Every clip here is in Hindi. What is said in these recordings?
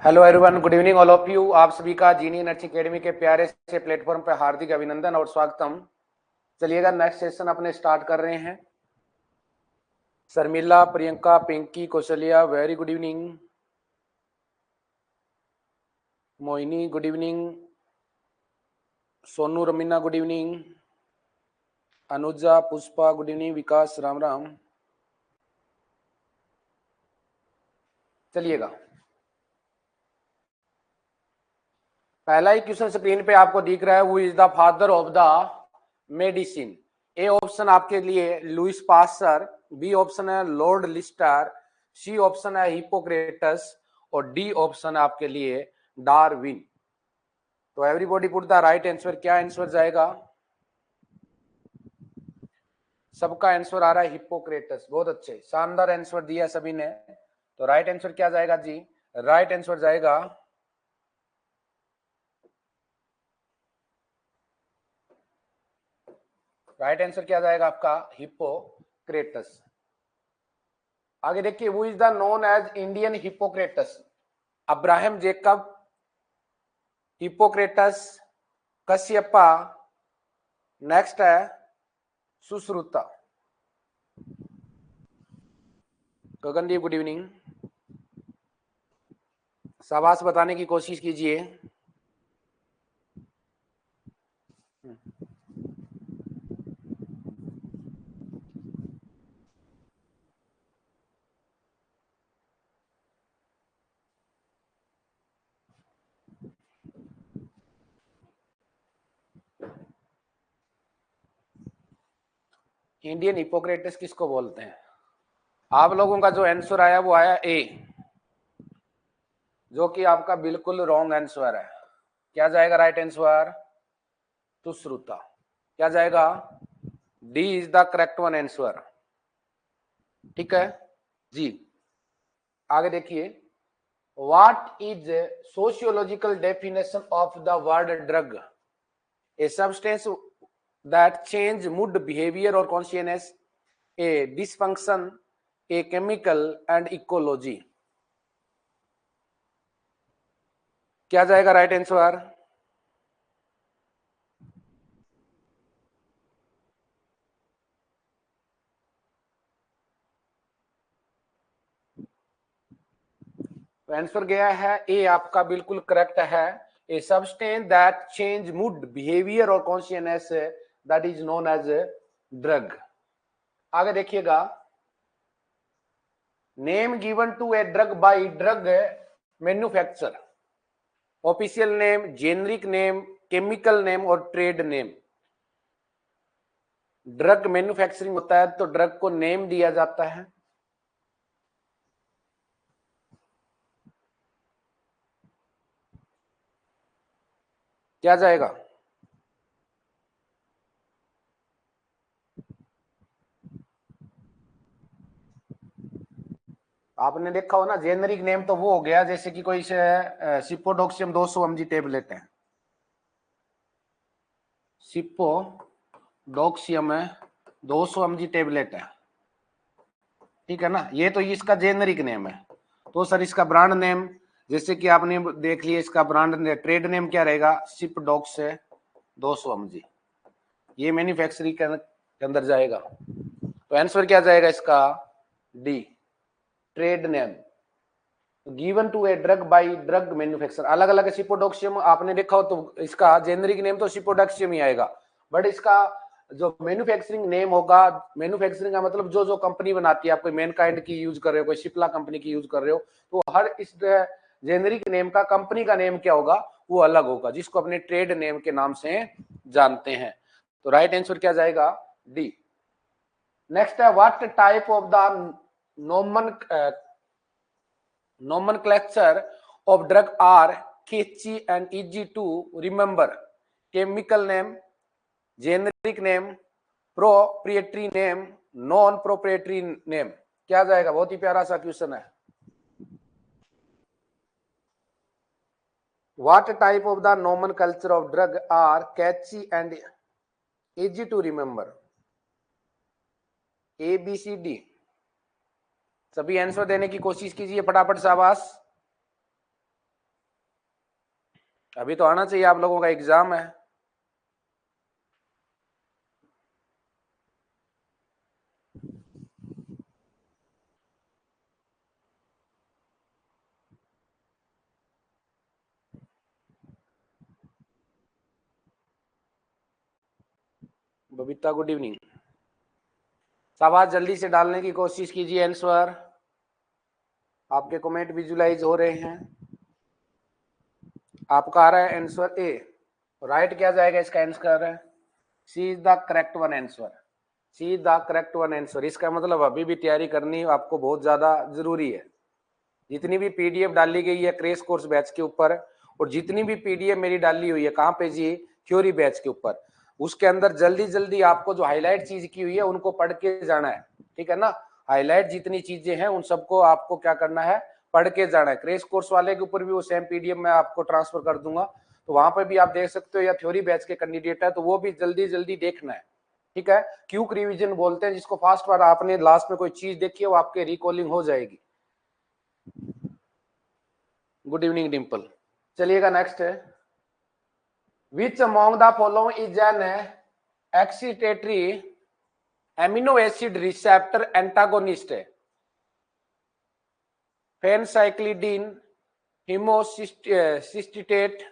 Hello everyone, good evening all of you. आप सभी का जीनी नर्सिंग एकेडमी के प्यारे से प्लेटफॉर्म पर हार्दिक अभिनंदन और स्वागतम। चलिएगा, नेक्स्ट सेशन अपने स्टार्ट कर रहे हैं। Sharmila, Priyanka, Pinky, Kaushalya, very good evening. Mohini, good evening. Sonu, Ramina, good evening. Anuja, Pushpa, good evening. Vikas, Ram Ram. चलिएगा, पहला ही क्वेश्चन स्क्रीन पे आपको दिख रहा है, who is the father of the medicine. A option आपके लिए लुइस पास्चर, बी ऑप्शन है लॉर्ड लिस्टर, सी ऑप्शन है हिप्पोक्रेटस और डी ऑप्शन है आपके लिए डार्विन। तो everybody put the right answer. क्या आंसर जाएगा? सबका आंसर आ रहा है हिप्पोक्रेटस। बहुत अच्छे, शानदार आंसर दिया सभी ने। तो राइट आंसर क्या जाएगा जी? राइट आंसर जाएगा राइट आंसर क्या जाएगा आपका? हिप्पोक्रेटस। आगे देखिए, who is the known as Indian Hippocrates? Abraham Jacob, Hippocrates, Kashyapa, next है सुश्रुता। Gagandeep, good evening. शाबाश, बताने की कोशिश कीजिए। इंडियन हिप्पोक्रेटस किसको बोलते हैं? आप लोगों का जो आंसर आया वो आया ए, जो कि आपका बिल्कुल रॉन्ग आंसर है। क्या जाएगा राइट आंसर? सुश्रुता। क्या जाएगा? D is the correct one answer. ठीक है जी। आगे देखिए, what is sociological definition of the word drug? A substance that change mood, behaviour और consciousness, a dysfunction, a chemical and ecology. क्या जाएगा राइट आंसर? आंसर गया है ए, आपका बिल्कुल करेक्ट है। A substance that change mood, behaviour और consciousness, that is known as drug. आगे देखिएगा, name given to a drug by drug manufacture. Official name, generic name, chemical name और ट्रेड नेम। ड्रग मैन्युफैक्चरिंग होता है तो ड्रग को नेम दिया जाता है। क्या जाएगा? आपने देखा हो ना, जेनरिक नेम तो वो हो गया जैसे कि कोई सिपोडोक्सियम 200 mg टेबलेट है, सिपोडोक्सियम है 200 mg टेबलेट है। ठीक है ना, ये तो इसका जेनरिक नेम है। तो सर इसका ब्रांड नेम, जैसे कि आपने देख लिया, इसका ब्रांड ट्रेड नेम क्या रहेगा? सिपडॉक्स 200 mg। ये मैन्युफैक्चरिंग के अंदर जाएगा। तो आंसर क्या जाएगा इसका? D, trade name given to a drug by drug manufacture. अलग अलग सिपोडोक्सियम आपने देखा हो तो इसका जेनरिक नेम तो सिपोडोक्सियम ही आएगा, बट इसका जो मैन्युफैक्चरिंग नेम होगा, मैन्युफैक्चरिंग का मतलब जो जो कंपनी बनाती है, आप कोई मैनकाइंड की यूज कर रहे हो, कोई सिप्ला कंपनी की यूज कर रहे हो, तो हर इस जेनरिक नेम का कंपनी का नेम क्या होगा? वो अलग होगा, जिसको अपने ट्रेड नेम के नाम से जानते हैं। तो राइट आंसर क्या जाएगा? डी। नेक्स्ट है, what type of the nomenclature of drug are catchy and easy to remember? Chemical name, generic name, proprietary name, non proprietary name। क्या जाएगा? बहुत ही प्यारा सा क्वेश्चन है। What type of the nomenclature of drug are catchy and easy to remember? A B C D। सभी आंसर देने की कोशिश कीजिए फटाफट, शाबाश। अभी तो आना चाहिए, आप लोगों का एग्जाम है। Babita good evening. शाबाश, जल्दी से डालने की कोशिश कीजिए आंसर। आपके कमेंट विजुलाइज हो रहे हैं। आपका आ रहा है आंसर ए। राइट क्या जाएगा इसका आंसर है? C is the correct one answer. C is the correct one answer. इसका मतलब अभी भी तैयारी करनी आपको बहुत ज्यादा जरूरी है। जितनी भी पीडीएफ डाली गई है क्रेश कोर्स बैच के ऊपर, और जितनी भी पीडीएफ मेरी डाली हुई है कहाँ पे जी, थ्योरी बैच के ऊपर, उसके अंदर जल्दी जल्दी आपको जो हाईलाइट चीज की हुई है उनको पढ़ के जाना है, ठीक है ना। हाईलाइट जितनी चीजें हैं उन सबको आपको क्या करना है, पढ़ के जाना है। क्रेश कोर्स वाले के ऊपर भी वो सेम पीडीएफ मैं आपको ट्रांसफर कर दूंगा, तो वहां पर भी आप देख सकते हो, या थ्योरी बैच के कैंडिडेट है तो वो भी जल्दी जल्दी देखना है, ठीक है। क्यूक रिवीजन बोलते हैं जिसको, फास्ट बार आपने लास्ट में कोई चीज देखी है वो आपके रिकॉलिंग हो जाएगी। Good evening Dimple. चलिएगा नेक्स्ट है, which among the following is an excitatory amino acid receptor antagonist है? फेनसाइक्लिडीन, हिमोसिस्टेट,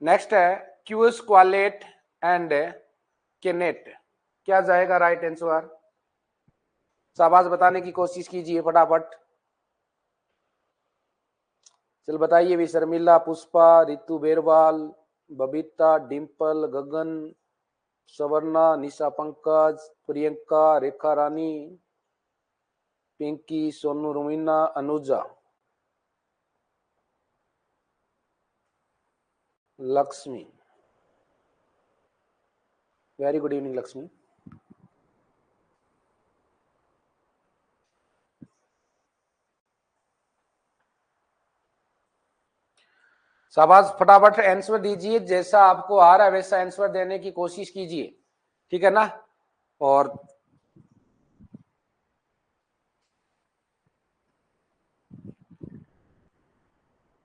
नेक्स्ट है क्यूस्क्वालेट एंड केनेट। क्या जाएगा राइट आंसर? शाबाश, बताने की कोशिश कीजिए फटाफट। चल बताइए भी, Sharmila, Pushpa, Ritu Berwal, Babita, Dimple, Gagan, Savarna, Nisha, Pankaj, Priyanka, Rekha Rani, Pinky, Sonu, Rumina, Anuja, Lakshmi. Very good evening Lakshmi. शाबाश, फटाफट आंसर दीजिए, जैसा आपको आ रहा है वैसा आंसर देने की कोशिश कीजिए, ठीक है ना। और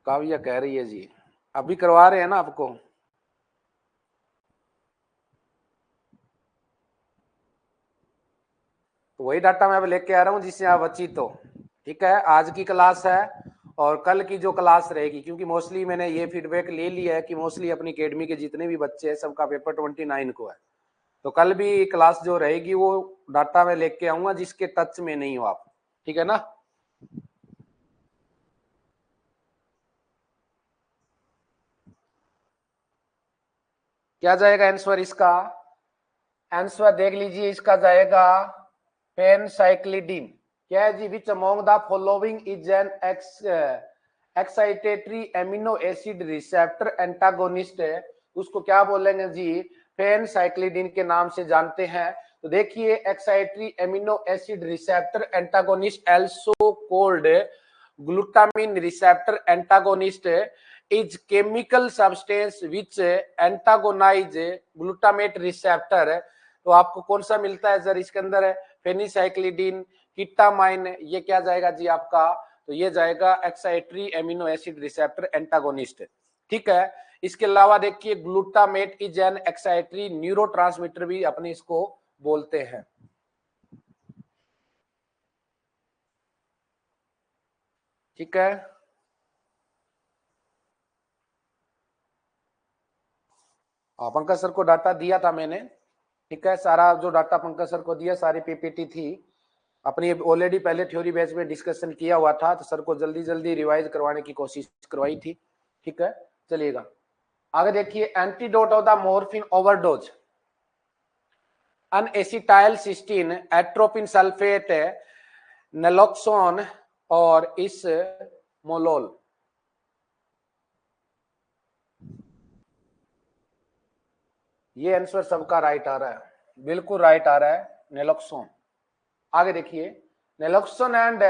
काव्या कह रही है जी अभी करवा रहे हैं ना आपको। तो वही डाटा मैं लेके आ रहा हूँ जिससे आप बची तो, ठीक है। आज की क्लास है और कल की जो क्लास रहेगी, क्योंकि मोस्टली मैंने ये फीडबैक ले लिया है कि मोस्टली अपनी अकेडमी के जितने भी बच्चे हैं सबका पेपर 29 को है, तो कल भी क्लास जो रहेगी वो डाटा मैं लेके आऊंगा जिसके टच में नहीं हो आप, ठीक है ना। क्या जाएगा आंसर इसका? आंसर देख लीजिए, इसका जाएगा पेनसाइक्लिडीन। क्या है जी? Which among the following is an excitatory amino acid receptor antagonist है? उसको क्या बोलेंगे जी? पेनसाइक्लिडीन के नाम से जानते हैं। तो देखिए, excitatory amino acid receptor antagonist also called glutamine receptor antagonist is chemical substance which antagonize glutamate receptor। तो आपको कौन सा मिलता है सर इसके अंदर? है फेनिसाइक्लिडीन, कीटामाइन। ये क्या जाएगा जी आपका? तो ये जाएगा एक्साइटरी एमिनो एसिड रिसेप्टर एंटागोनिस्ट, ठीक है। इसके अलावा देखिए, ग्लूटामेट इज एन एक्साइटरी न्यूरोट्रांसमीटर भी अपने इसको बोलते हैं, ठीक है। पंकज सर को डाटा दिया था मैंने, ठीक है। सारा जो डाटा पंकज सर को दिया, सारी पीपीटी थी अपनी, ऑलरेडी पहले थ्योरी बैच में डिस्कशन किया हुआ था, तो सर को जल्दी जल्दी रिवाइज करवाने की कोशिश करवाई थी, ठीक है। चलिएगा आगे देखिए, antidote of the morphine overdose, n acetyl cysteine, atropine sulphate, naloxone और इस मोलोल। ये आंसर सबका राइट आ रहा है, बिल्कुल राइट आ रहा है, नेलोक्सोन। आगे देखिए, naloxone and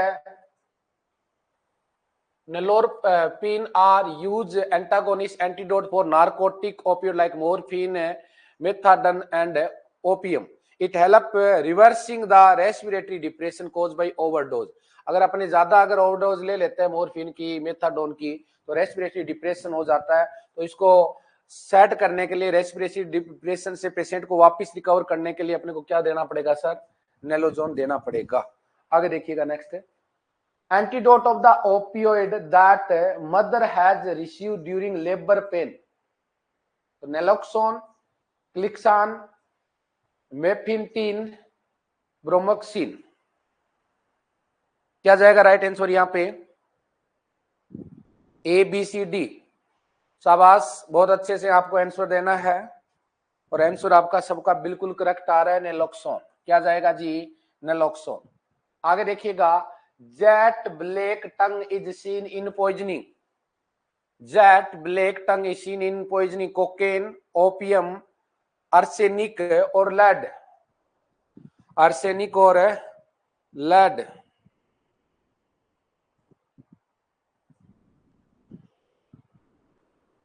nalorphine are used antagonist antidote for narcotic opioid like morphine, methadone and opium. It help reversing the respiratory depression caused by overdose. अगर अपने ज्यादा अगर ओवरडोज ले लेते हैं मॉर्फिन की, मेथाडोन की, तो रेस्पिरेटरी डिप्रेशन हो जाता है। तो इसको सेट करने के लिए, रेस्पिरेटरी डिप्रेशन से पेशेंट को वापस रिकवर करने के लिए अपने को क्या देना पड़ेगा सर? नेलोजोन देना पड़ेगा। आगे देखिएगा नेक्स्ट है, antidote of the opioid that mother has receive during labour pain, तो नेलोक्सोन, क्लिक्सान, मेफिनटीन, ब्रोमोक्सिन। क्या जाएगा राइट आंसर यहां पे? A B C D. शाबाश, बहुत अच्छे से आपको आंसर देना है और आंसर आपका सबका बिल्कुल करेक्ट आ रहा है, नेलोक्सोन। क्या जाएगा जी? नेलोक्सोन। आगे देखिएगा, jet black tongue is seen in poisoning, jet black tongue is seen in poisoning cocaine, opium, arsenic और लेड, आर्सेनिक और लेड।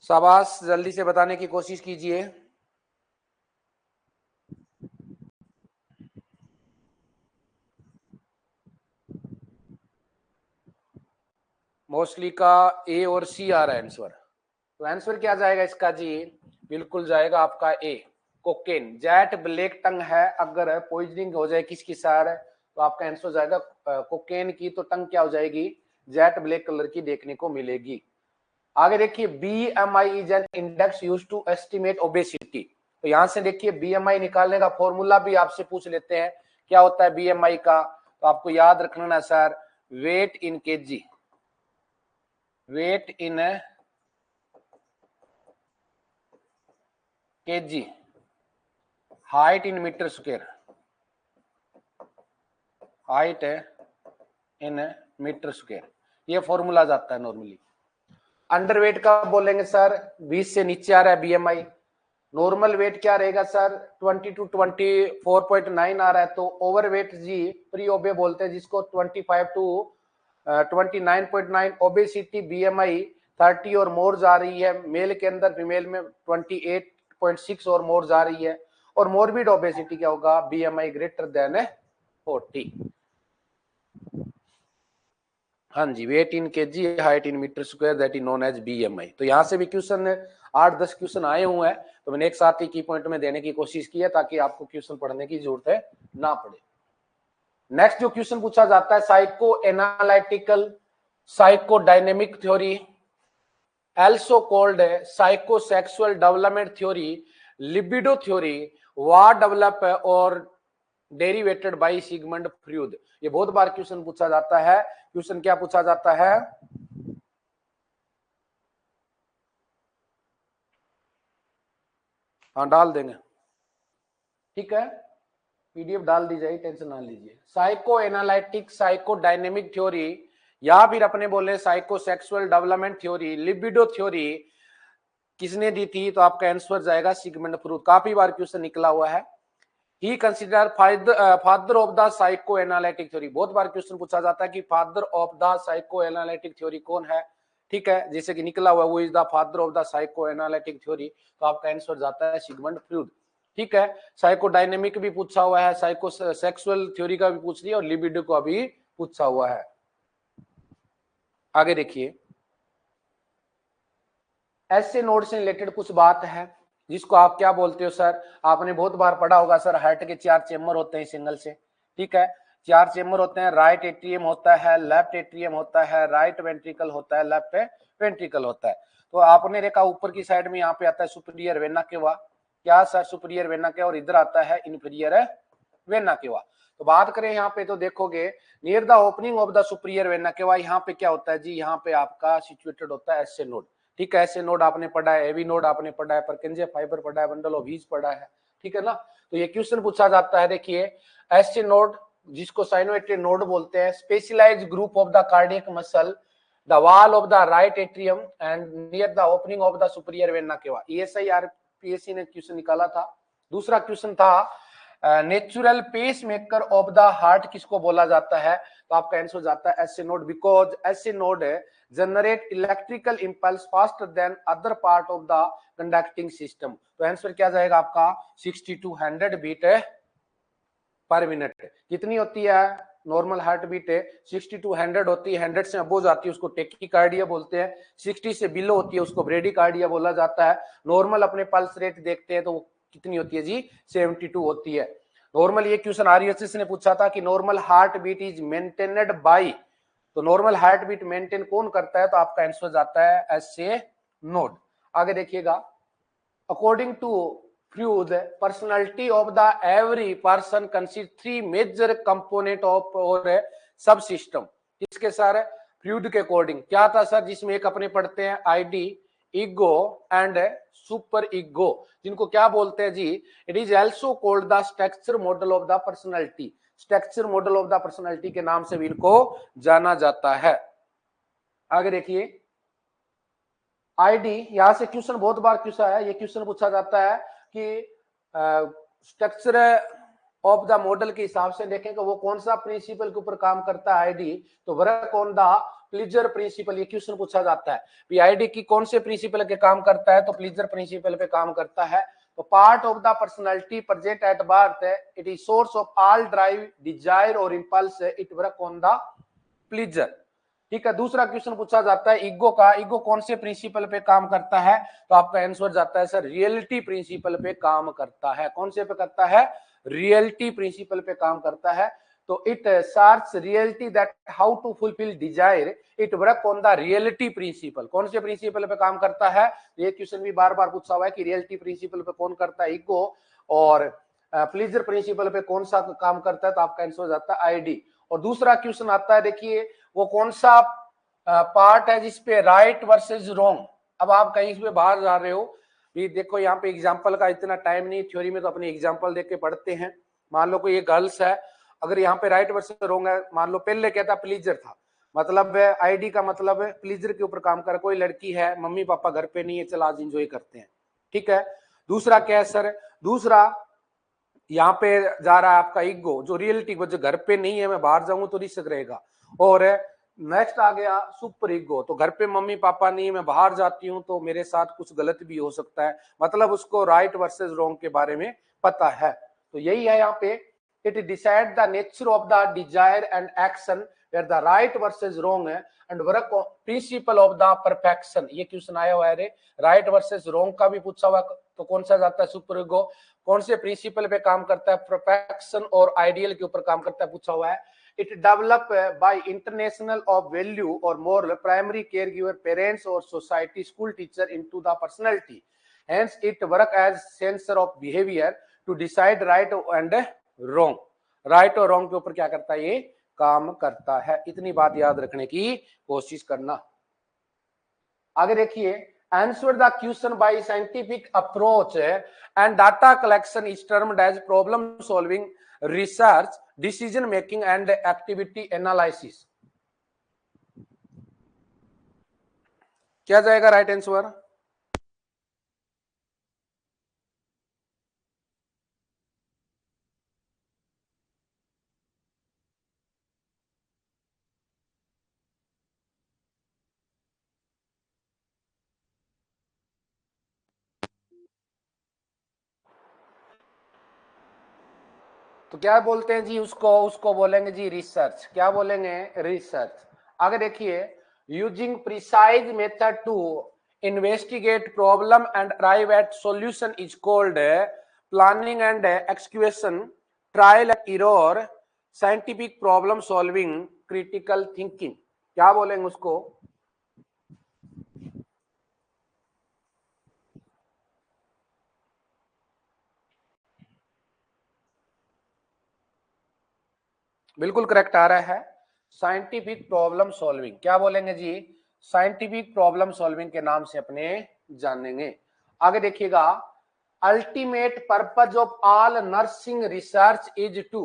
शाबाश, जल्दी से बताने की कोशिश कीजिए। मोस्टली का ए और सी आ रहा है आंसर, तो आंसर क्या जाएगा इसका जी? बिल्कुल जाएगा आपका ए, कोकेन। जेट ब्लैक टंग है, अगर पॉइजनिंग हो जाए किसकी सार, तो आपका आंसर जाएगा कोकेन की, तो टंग क्या हो जाएगी? जेट ब्लैक कलर की देखने को मिलेगी। आगे देखिए, BMI is an index used to estimate obesity, तो यहां से देखिए बीएमआई निकालने का फॉर्मूला भी आपसे पूछ लेते हैं, क्या होता है बीएमआई का? तो आपको याद रखना sir, weight in KG, weight in KG, height in metre square, height in metre square, ये फॉर्मूला जाता है नॉर्मली। अंडरवेट का बोलेंगे सर, 20 से नीचे आ रहा है बीएमआई। नॉर्मल वेट क्या रहेगा सर? 20 टू 24.9 आ रहा है, तो ओवरवेट जी प्री ओबे बोलते हैं जिसको, 25 टू 29.9। ओबेसिटी बीएमआई 30 और मोर जा रही है मेल के अंदर, फीमेल में 28.6 और मोर जा रही है। और मोरबिड ओबेसिटी क्या होगा? BMI greater than 40। हाँ जी, weight in KG, height in metre square, that is known as BMI. तो यहां से भी क्वेश्चन 8-10 क्वेश्चन आए हुए हैं, तो मैंने एक साथ ही की पॉइंट में देने की कोशिश की है ताकि आपको क्वेश्चन पढ़ने की जरूरत ना पड़े। नेक्स्ट जो क्वेश्चन पूछा जाता है, psycho analytical psychodynamic theory, also called psychosexual development theory, libido theory, was developed or derivated by Sigmund Freud। ये बहुत बार क्वेश्चन पूछा जाता है। क्वेश्चन क्या पूछा जाता है? हाँ डाल देंगे, ठीक है, पीडीएफ डाल दी जाएगी, टेंशन ना लीजिए। साइको एनालिटिक साइकोडायनेमिक थ्योरी, या फिर अपने बोले psychosexual development theory, libido theory, किसने दी थी? तो आपका आंसर जाएगा सिगमंड फ्रूड। काफी बार क्वेश्चन निकला हुआ है। He consider father of the psycho analytic theory, बहुत बार क्वेश्चन पूछा जाता है कि father of the psycho analytic theory कौन है, ठीक है, जैसे कि निकला हुआ वो is the father of the psycho analytic theory, तो आपका आंसर जाता है सिगमंड फ्रूड, ठीक है। साइकोडायनेमिक भी पूछा हुआ है, साइको सेक्सुअल थ्योरी का भी पूछ लिया और लिबिडो का भी पूछा हुआ है। आगे देखिए, ऐसे नोड से रिलेटेड कुछ बात है जिसको आप क्या बोलते हो सर? आपने बहुत बार पढ़ा होगा सर, हार्ट के 4 चेम्बर होते हैं सिंगल से, ठीक है, 4 चेम्बर होते हैं। राइट एट्रियम होता है, लेफ्ट एट्रियम होता है, राइट वेंट्रिकल होता है, लेफ्ट वेंट्रिकल होता है। तो आपने देखा ऊपर की साइड में यहाँ पे आता है सुपीरियर वेना केवा, क्या सर? सुपीरियर वेना केवा, और इधर आता है इंफीरियर वेना केवा। तो बात करें यहाँ पे तो देखोगे, near the opening of the superior vena केवा, यहाँ पे क्या होता है जी? यहाँ पे आपका सिचुएटेड होता है एसए नोड, ठीक है। ऐसे नोड आपने पढ़ा है, एवी नोड आपने पढ़ा है, परकिंजे फाइबर पढ़ा है, बंडल ऑफ हीज पढ़ा है, ठीक है ना। तो ये क्वेश्चन पूछा जाता है, देखिए, ऐसे नोड जिसको साइनोइट्रियन नोड बोलते हैं, specialised group of the cardiac muscle, the wall of the right atrium and near the opening of the superior vena cava. ESI RPSC ने क्वेश्चन निकाला था। दूसरा क्वेश्चन था, natural pacemaker of the heart किसको बोला जाता है? तो आपका आंसर जाता है SA node, because SA node generate electrical impulse faster than other part of the conducting system. तो आंसर क्या जाएगा आपका? 6200 बीट पर मिनट। कितनी होती है? नॉर्मल हार्ट बीट है 60 to 100 होती है, 100 से अबो जाती है उसको टेकीकार्डिया बोलते हैं, 60 से बिलो होती है उसको ब्रेडिकार्डिया बोला जाता है। नॉर्मल अपने पल्स रेट देखते हैं तो कितनी होती है जी 72 होती है। नॉर्मल ये क्वेश्चन आरएचएस ने पूछा था कि normal heart beat is maintained by, तो नॉर्मल हार्ट बीट मेंटेन कौन करता है, तो आपका आंसर जाता है एस ए नोड। आगे देखिएगा, according to Freud, personality of the every person consists three major component of और subsystem। किसके सर? फ्रूड के अकॉर्डिंग क्या था सर, जिसमें एक अपने पढ़ते हैं ID, ego and super ego, जिनको क्या बोलते हैं जी, it is also called the structure model of the personality. Structure model of the personality के नाम से भी इनको जाना जाता है। आगे देखिए, आईडी, यहां से क्वेश्चन बहुत बार क्वेश्चन आया, ये क्वेश्चन पूछा जाता है कि स्ट्रक्चर ऑफ द मॉडल के हिसाब से देखें कि वो कौन सा प्रिंसिपल के ऊपर काम करता है आईडी, तो work on the pleasure principle, ये क्वेश्चन पूछा जाता है। आईडी की कौन से प्रिंसिपल के काम करता है, तो प्लीजर प्रिंसिपल पे काम करता है। तो part of the personality present at birth, it is source of all drive, desire और impulse, it work on the pleasure. ठीक है, दूसरा क्वेश्चन पूछा जाता है ईगो का, ईगो कौन से प्रिंसिपल पे काम करता है, तो आपका आंसर जाता है सर रियलिटी प्रिंसिपल पे काम करता है। कौन से पे करता है? रियलिटी प्रिंसिपल पे काम करता है। तो it search reality that how to fulfil desire, it work on the reality principle. कौन से प्रिंसिपल पे काम करता है? ये क्वेश्चन भी बार बार पूछा हुआ है कि रियलिटी प्रिंसिपल पे कौन करता है, ईगो, और प्लीजर प्रिंसिपल पे कौन सा काम करता है, तो आपका आंसर जाता है आईडी। और दूसरा क्वेश्चन आता है, देखिए वो कौन सा पार्ट है जिसपे राइट वर्सेस रॉन्ग। अब आप कहीं पे बाहर जा रहे हो, ये देखो यहाँ पे एग्जांपल का इतना टाइम नहीं, थ्योरी में तो अपने एग्जांपल देख के पढ़ते हैं। मान लो कोई ये गर्ल्स है, अगर यहाँ पे राइट वर्सेस रॉन्ग है, मान लो पहले कहता प्लीजर था, मतलब आईडी का मतलब प्लीजर के ऊपर काम कर, कोई लड़की है, मम्मी पापा घर पे नहीं है, चल आज एंजॉय करते हैं, ठीक है। दूसरा क्या है सर? दूसरा यहाँ पे जा रहा है आपका ईगो, जो रियलिटी जो घर पे नहीं है, मैं बाहर जाऊंगा तो रिस्क रहेगा। और नेक्स्ट आ गया सुपर ईगो, तो घर पे मम्मी पापा नहीं, मैं बाहर जाती हूँ तो मेरे साथ कुछ गलत भी हो सकता है, मतलब उसको राइट वर्सेस रॉन्ग के बारे में पता है। तो यही है यहाँ पे, it decide the nature of the desire and action where the right versus wrong है and work principle of the perfection. ये क्वेश्चन आया हुआ है रे, राइट वर्सेस रॉन्ग का भी पूछा हुआ, तो कौन सा जाता है? Super ego. कौन से प्रिंसिपल पे काम करता है? परफेक्शन और आइडियल के ऊपर काम करता है, पूछा हुआ है। It develop by international of value और moral primary care giver parents और society school teacher into the personality, hence it work as censor of behaviour to decide right and wrong. Right और रॉन्ग के ऊपर क्या करता है? ये काम करता है। इतनी बात याद रखने की कोशिश करना। आगे देखिए, answer the question by scientific approach and data collection is termed as problem solving, research, decision making and activity analysis। क्या जाएगा राइट आंसर? तो क्या बोलते हैं जी उसको? उसको बोलेंगे जी रिसर्च। क्या बोलेंगे? रिसर्च। आगे देखिए, using precise method to investigate problem and arrive at solution is called planning and execution, trial and error, scientific problem solving, critical thinking. क्या बोलेंगे उसको? बिल्कुल करेक्ट आ रहा है, साइंटिफिक प्रॉब्लम सॉल्विंग। क्या बोलेंगे जी? साइंटिफिक प्रॉब्लम सॉल्विंग के नाम से अपने जानेंगे। आगे देखिएगा, ultimate purpose of all nursing research is to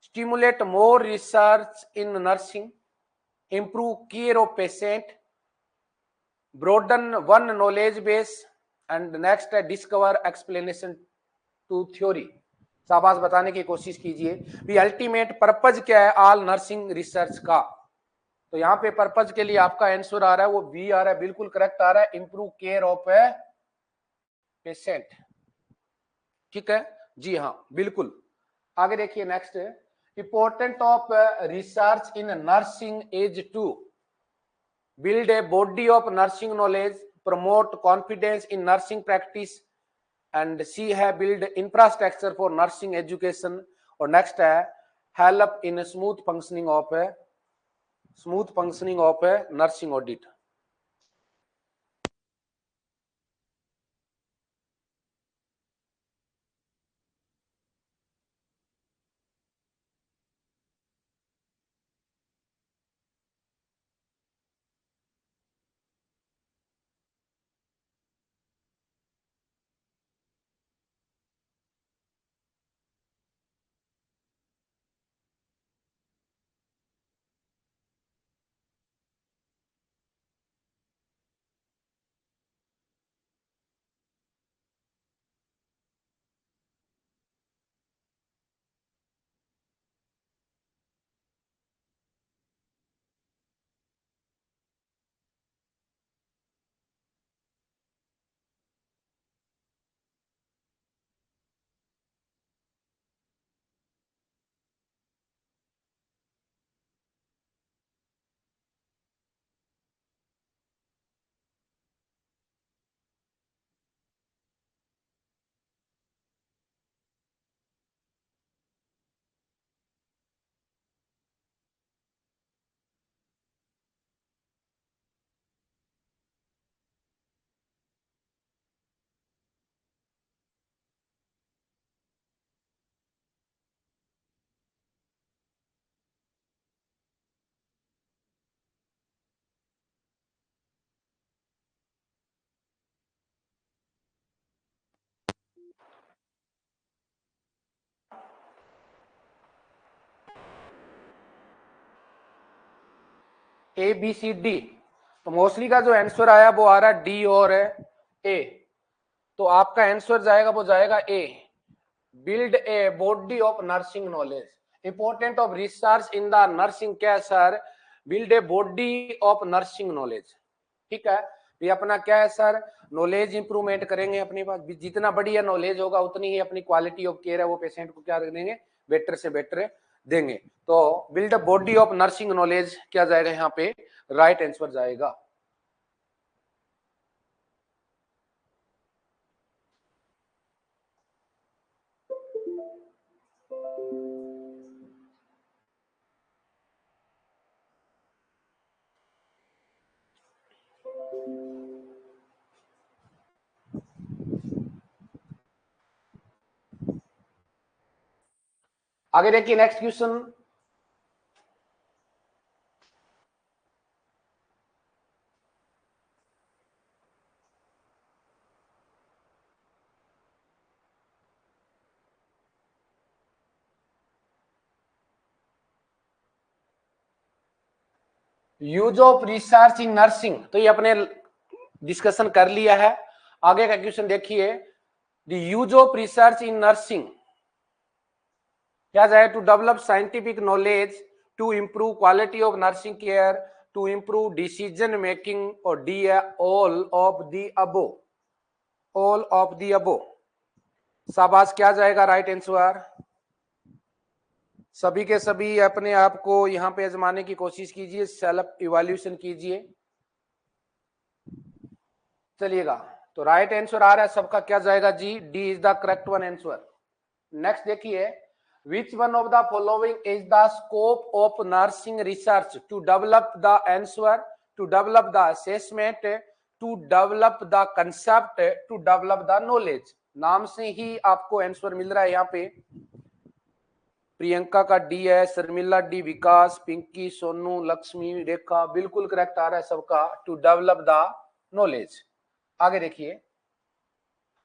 stimulate more research in nursing, improve care of patient, broaden one knowledge base and next है डिस्कवर एक्सप्लेनेशन टू थ्योरी। शाबाश, बताने की कोशिश कीजिए भी अल्टीमेट पर्पज क्या है ऑल नर्सिंग रिसर्च का। तो यहाँ पे पर्पज के लिए आपका आंसर आ रहा है वो बी आ रहा है, बिल्कुल करेक्ट आ रहा है, इंप्रूव केयर ऑफ पेशेंट। ठीक है जी, हाँ बिल्कुल। आगे देखिए next, Importance of research in nursing is to build a body of nursing knowledge, promote confidence in nursing practice, and C है build infrastructure for nursing education, और next है help in smooth functioning of nursing audit. A B C D, तो मोस्टली का जो आंसर आया वो आ रहा है डी और ए, तो आपका आंसर जाएगा वो जाएगा ए, build a body of nursing knowledge. Important of research in the nursing क्या है sir, build a body of nursing knowledge. ठीक है, ये अपना क्या है सर, नॉलेज इंप्रूवमेंट करेंगे, अपने पास जितना बढ़िया नॉलेज होगा उतनी ही अपनी क्वालिटी ऑफ केयर है वो पेशेंट को क्या देंगे, बेटर से बेटर देंगे. तो build a body of nursing knowledge क्या जाएगा यहाँ पे, राइट आंसर जाएगा. आगे देखिए next question. Use of research in nursing, तो ये अपने डिस्कशन कर लिया है. आगे का क्वेश्चन देखिए, the use of research in nursing क्या जाए, to develop scientific knowledge, to improve quality of nursing care, to improve decision making, और डी है all of the above, all of the above. शाबाश, क्या जाएगा राइट आंसर. सभी के सभी अपने आप को यहाँ पे आजमाने की कोशिश कीजिए, सेल्फ इवैल्यूएशन कीजिए. चलिएगा, तो राइट आंसर आ रहा है सबका, क्या जाएगा जी, D is the correct one answer. Next देखिए, which one of the following is the scope of nursing research, to develop the answer, to develop the assessment, to develop the concept, to develop the knowledge. नाम से ही आपको आंसर मिल रहा है यहाँ पे. प्रियंका का डी है, शर्मिला डी, विकास, पिंकी, सोनू, लक्ष्मी, रेखा, बिल्कुल करेक्ट आ रहा है सबका, टू डेवलप द नॉलेज. आगे देखिए,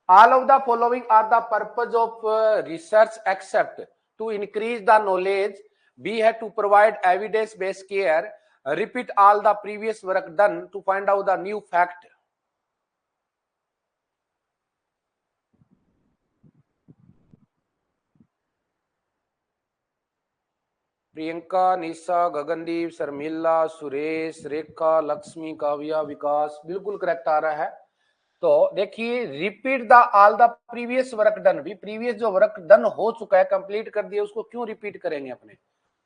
all of the following are the purpose of research except to increase the knowledge, B है to provide evidence based care, repeat all the previous work done to find out the new fact. Priyanka, निशा, गगनदीप, शर्मिला, सुरेश, रेखा, लक्ष्मी, काव्या, विकास, बिल्कुल करेक्ट आ रहा है. तो देखिए, repeat the all the previous work done, भी प्रीवियस जो वर्क डन हो चुका है, कंप्लीट कर दिया, उसको क्यों रिपीट करेंगे अपने।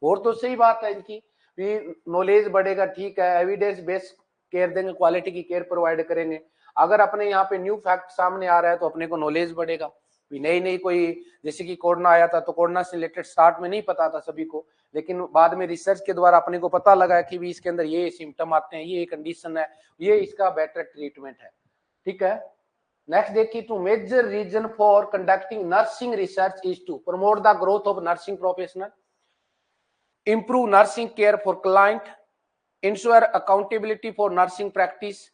और तो सही बात है इनकी भी, नॉलेज बढ़ेगा, ठीक है, एविडेंस बेस्ड केयर देंगे, क्वालिटी की केयर प्रोवाइड करेंगे। अगर अपने यहाँ पे न्यू फैक्ट सामने आ रहा है तो अपने को नॉलेज बढ़ेगा। नई नई कोई, जैसे कि कोरोना आया था तो कोरोना से रिलेटेड स्टार्ट में नहीं पता था सभी को, लेकिन बाद में रिसर्च के द्वारा अपने को पता लगा कि भी इसके अंदर ये सिम्टम आते हैं, ये कंडीशन है, ये इसका बेटर ट्रीटमेंट है। ठीक है, नेक्स्ट देखिए, two major reason for conducting nursing research is to promote the growth of nursing professional, improve nursing care for client, ensure accountability for nursing practice,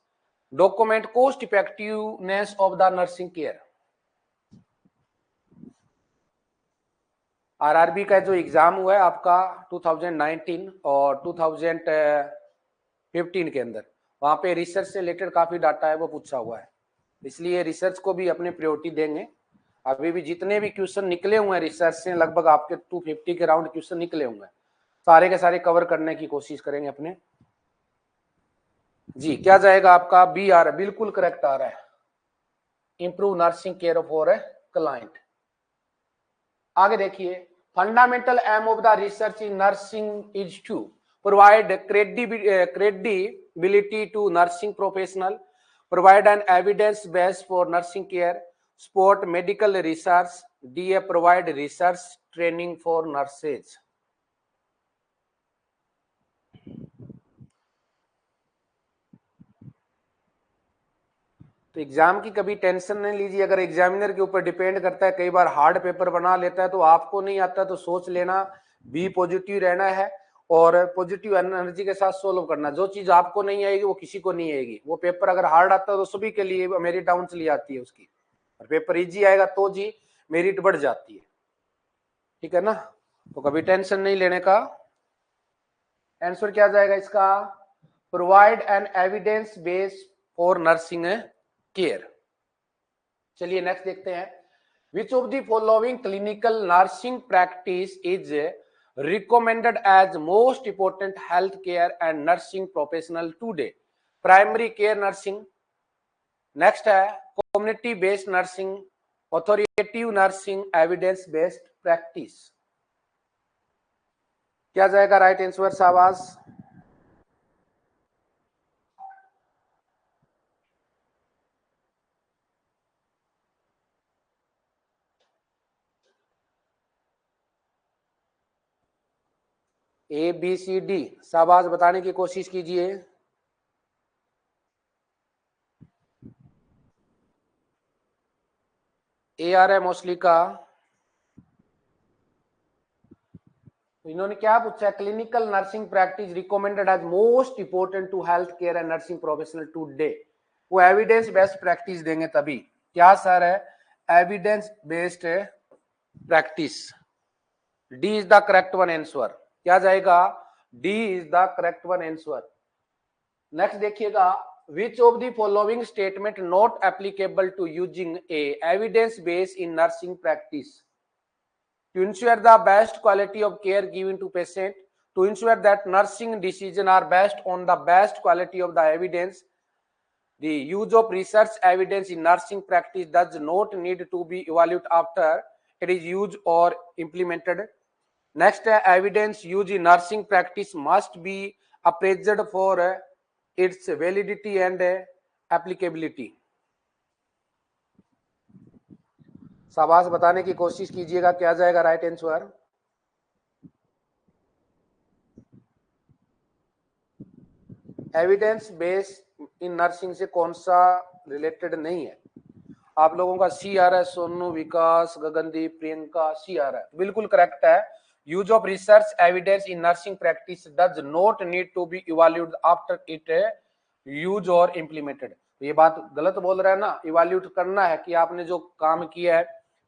document cost effectiveness of the nursing care। RRB का जो एग्जाम हुआ है आपका 2019 और 2015 के अंदर, वहां पे रिसर्च से रिलेटेड काफी डाटा है वो पूछा हुआ है, इसलिए रिसर्च को भी अपने प्रायोरिटी देंगे। अभी भी जितने भी क्वेश्चन निकले हुए हैं रिसर्च से, लगभग आपके 250 के राउंड क्वेश्चन निकले हुए हैं, सारे के सारे कवर करने की कोशिश करेंगे अपने। जी, क्या जाएगा आपका, बी आ रहा है, बिल्कुल करेक्ट आ रहा है, improve nursing care for a client. आगे देखिए, fundamental aim of the research in nursing is to provide credibility to nursing professional, provide an evidence base for nursing care, support medical research, DA provide research training for nurses। तो एग्जाम की कभी टेंशन नहीं लीजिए, अगर एग्जामिनर के ऊपर डिपेंड करता है, कई बार हार्ड पेपर बना लेता है, तो आपको नहीं आता तो सोच लेना, बी पॉजिटिव रहना है और पॉजिटिव एनर्जी के साथ सोल्व करना। जो चीज आपको नहीं आएगी वो किसी को नहीं आएगी। वो पेपर अगर हार्ड आता है तो सभी के लिए मेरिट डाउन चली आती है उसकी, और पेपर इजी आएगा तो जी मेरिट बढ़ जाती है। ठीक है ना, तो कभी टेंशन नहीं लेने का। आंसर क्या जाएगा इसका, provide an evidence base for nursing care. चलिए नेक्स्ट देखते हैं, which of the following clinical nursing practice is recommended as most important health care and nursing professional today. Primary care nursing, next है community based nursing, authoritative nursing, evidence based practice. क्या जाएगा राइट आंसर शाबाश। ए बी सी डी, शाबाश, बताने की कोशिश कीजिए। ए आ रहा है मोस्टली का। इन्होंने क्या पूछा, clinical nursing practice recommended as most important to health care and nursing professional today. वो एविडेंस बेस्ड प्रैक्टिस देंगे तभी। क्या सर है, evidence based practice. D is the correct one answer. क्या जाएगा, D is the correct one answer. Next देखिएगा, which of the following statement not applicable to using a evidence base in nursing practice? To ensure the best quality of care given to patient, to ensure that nursing decisions are based on the best quality of the evidence, the use of research evidence in nursing practice does not need to be evaluated after it is used or implemented. Next, evidence used in nursing practice must be appraised for its validity and applicability। शाबाश, बताने की कोशिश कीजिएगा, क्या जाएगा right answer. Evidence base in nursing से कौन सा रिलेटेड नहीं है। आप लोगों का सी आ रहा है, सोनू, विकास, गगनदीप, प्रियंका, सी आ रहा है, बिल्कुल करेक्ट है। Use of research evidence in nursing practice does not need to be evaluated after it use और इम्प्लीमेंटेड। ये बात गलत बोल रहा है ना, इवैल्यूएट करना है कि आपने जो काम किया है,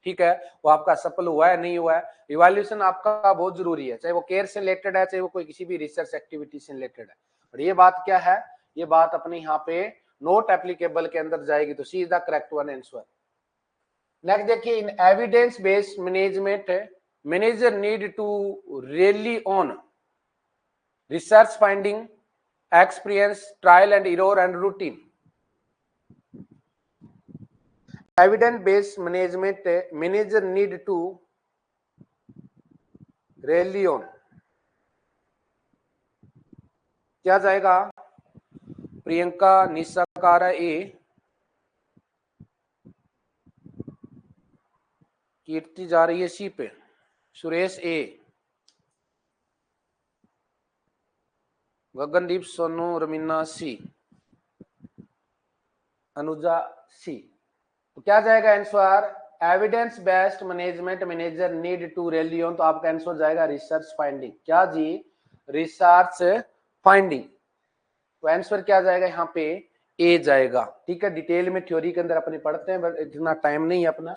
ठीक है, वो आपका सफल हुआ है नहीं हुआ है। इवैल्यूएशन आपका बहुत जरूरी है, चाहे वो केयर से रिलेटेड है, चाहे वो कोई किसी भी रिसर्च एक्टिविटी से रिलेटेड है। और ये बात क्या है, ये बात अपने यहाँ पे नोट एप्लीकेबल के अंदर जाएगी, तो C is the correct one answer. Next देखिए, in evidence based management manager need to rely on research finding, experience, trial and error and routine. Evidence based management manager need to rely on, क्या जाएगा? प्रियंका निशा कारा ए, कीर्ति जा रही है सी पे, सुरेश ए, गगनदीप सोनू रमीना सी, अनुजा सी। तो क्या जाएगा answer? Evidence based management manager need to rely on, तो आपका आंसर जाएगा रिसर्च फाइंडिंग। क्या जी? Research finding. तो आंसर क्या जाएगा यहाँ पे? ए जाएगा। ठीक है, डिटेल में थ्योरी के अंदर अपने पढ़ते हैं, बट इतना टाइम नहीं है अपना।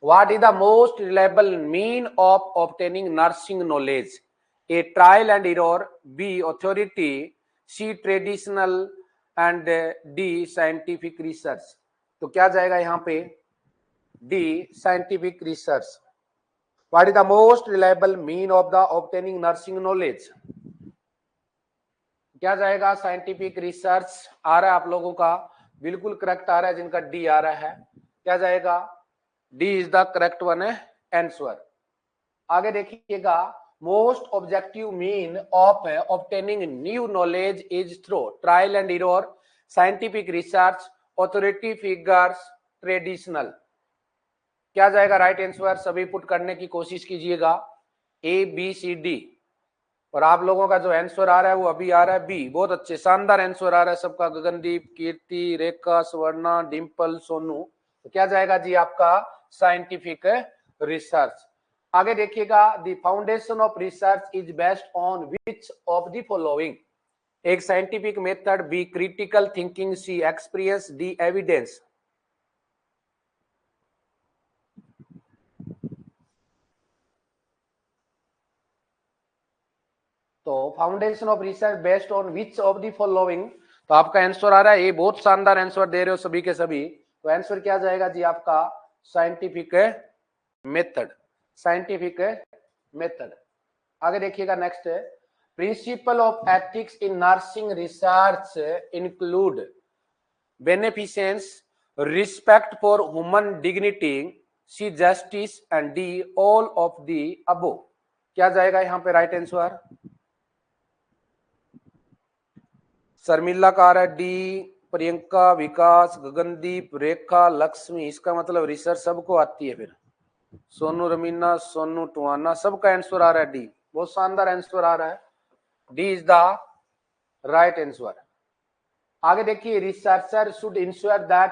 What is the most reliable mean of obtaining nursing knowledge? A trial and error, B authority, C traditional and D scientific research. तो क्या जाएगा यहाँ पे? D scientific research. What is the most reliable mean of the obtaining nursing knowledge? क्या जाएगा? साइंटिफिक रिसर्च आ रहा है आप लोगों का, बिल्कुल करेक्ट आ रहा है जिनका डी आ रहा है। क्या जाएगा? D is the correct one है आंसर। आगे देखिएगा, most objective mean of obtaining new knowledge is through trial and error, scientific research, authority figures, traditional. क्या जाएगा राइट आंसर? सभी पुट करने की कोशिश कीजिएगा, ए बी सी डी। और आप लोगों का जो आंसर आ रहा है वो अभी आ रहा है बी। बहुत अच्छे, शानदार आंसर आ रहा है सबका, गगनदीप, कीर्ति, रेखा, स्वर्णा, डिंपल, सोनू। तो क्या जाएगा जी आपका? Scientific research. आगे देखिएगा, the foundation of research is based on which of the following? A scientific method, B critical thinking, C experience, D evidence. तो foundation of research based on which of the following? तो आपका आंसर आ रहा है ये, बहुत शानदार आंसर दे रहे हो सभी के सभी। तो आंसर क्या जाएगा जी आपका? Scientific method, scientific method. आगे देखिएगा next, principle of ethics in nursing research include beneficence, respect for human dignity, C justice and D all of the above. क्या जाएगा यहाँ पे राइट आंसर? शर्मिला का आ रहा है डी, प्रियंका, विकास, गगनदीप, रेखा, लक्ष्मी। इसका मतलब रिसर्च सबको आती है। फिर सोनू रमीना, सोनू टुआना, सबका आंसर आ रहा है डी। बहुत शानदार आंसर आ रहा है, D is the right answer. आगे देखिए, researcher should ensure that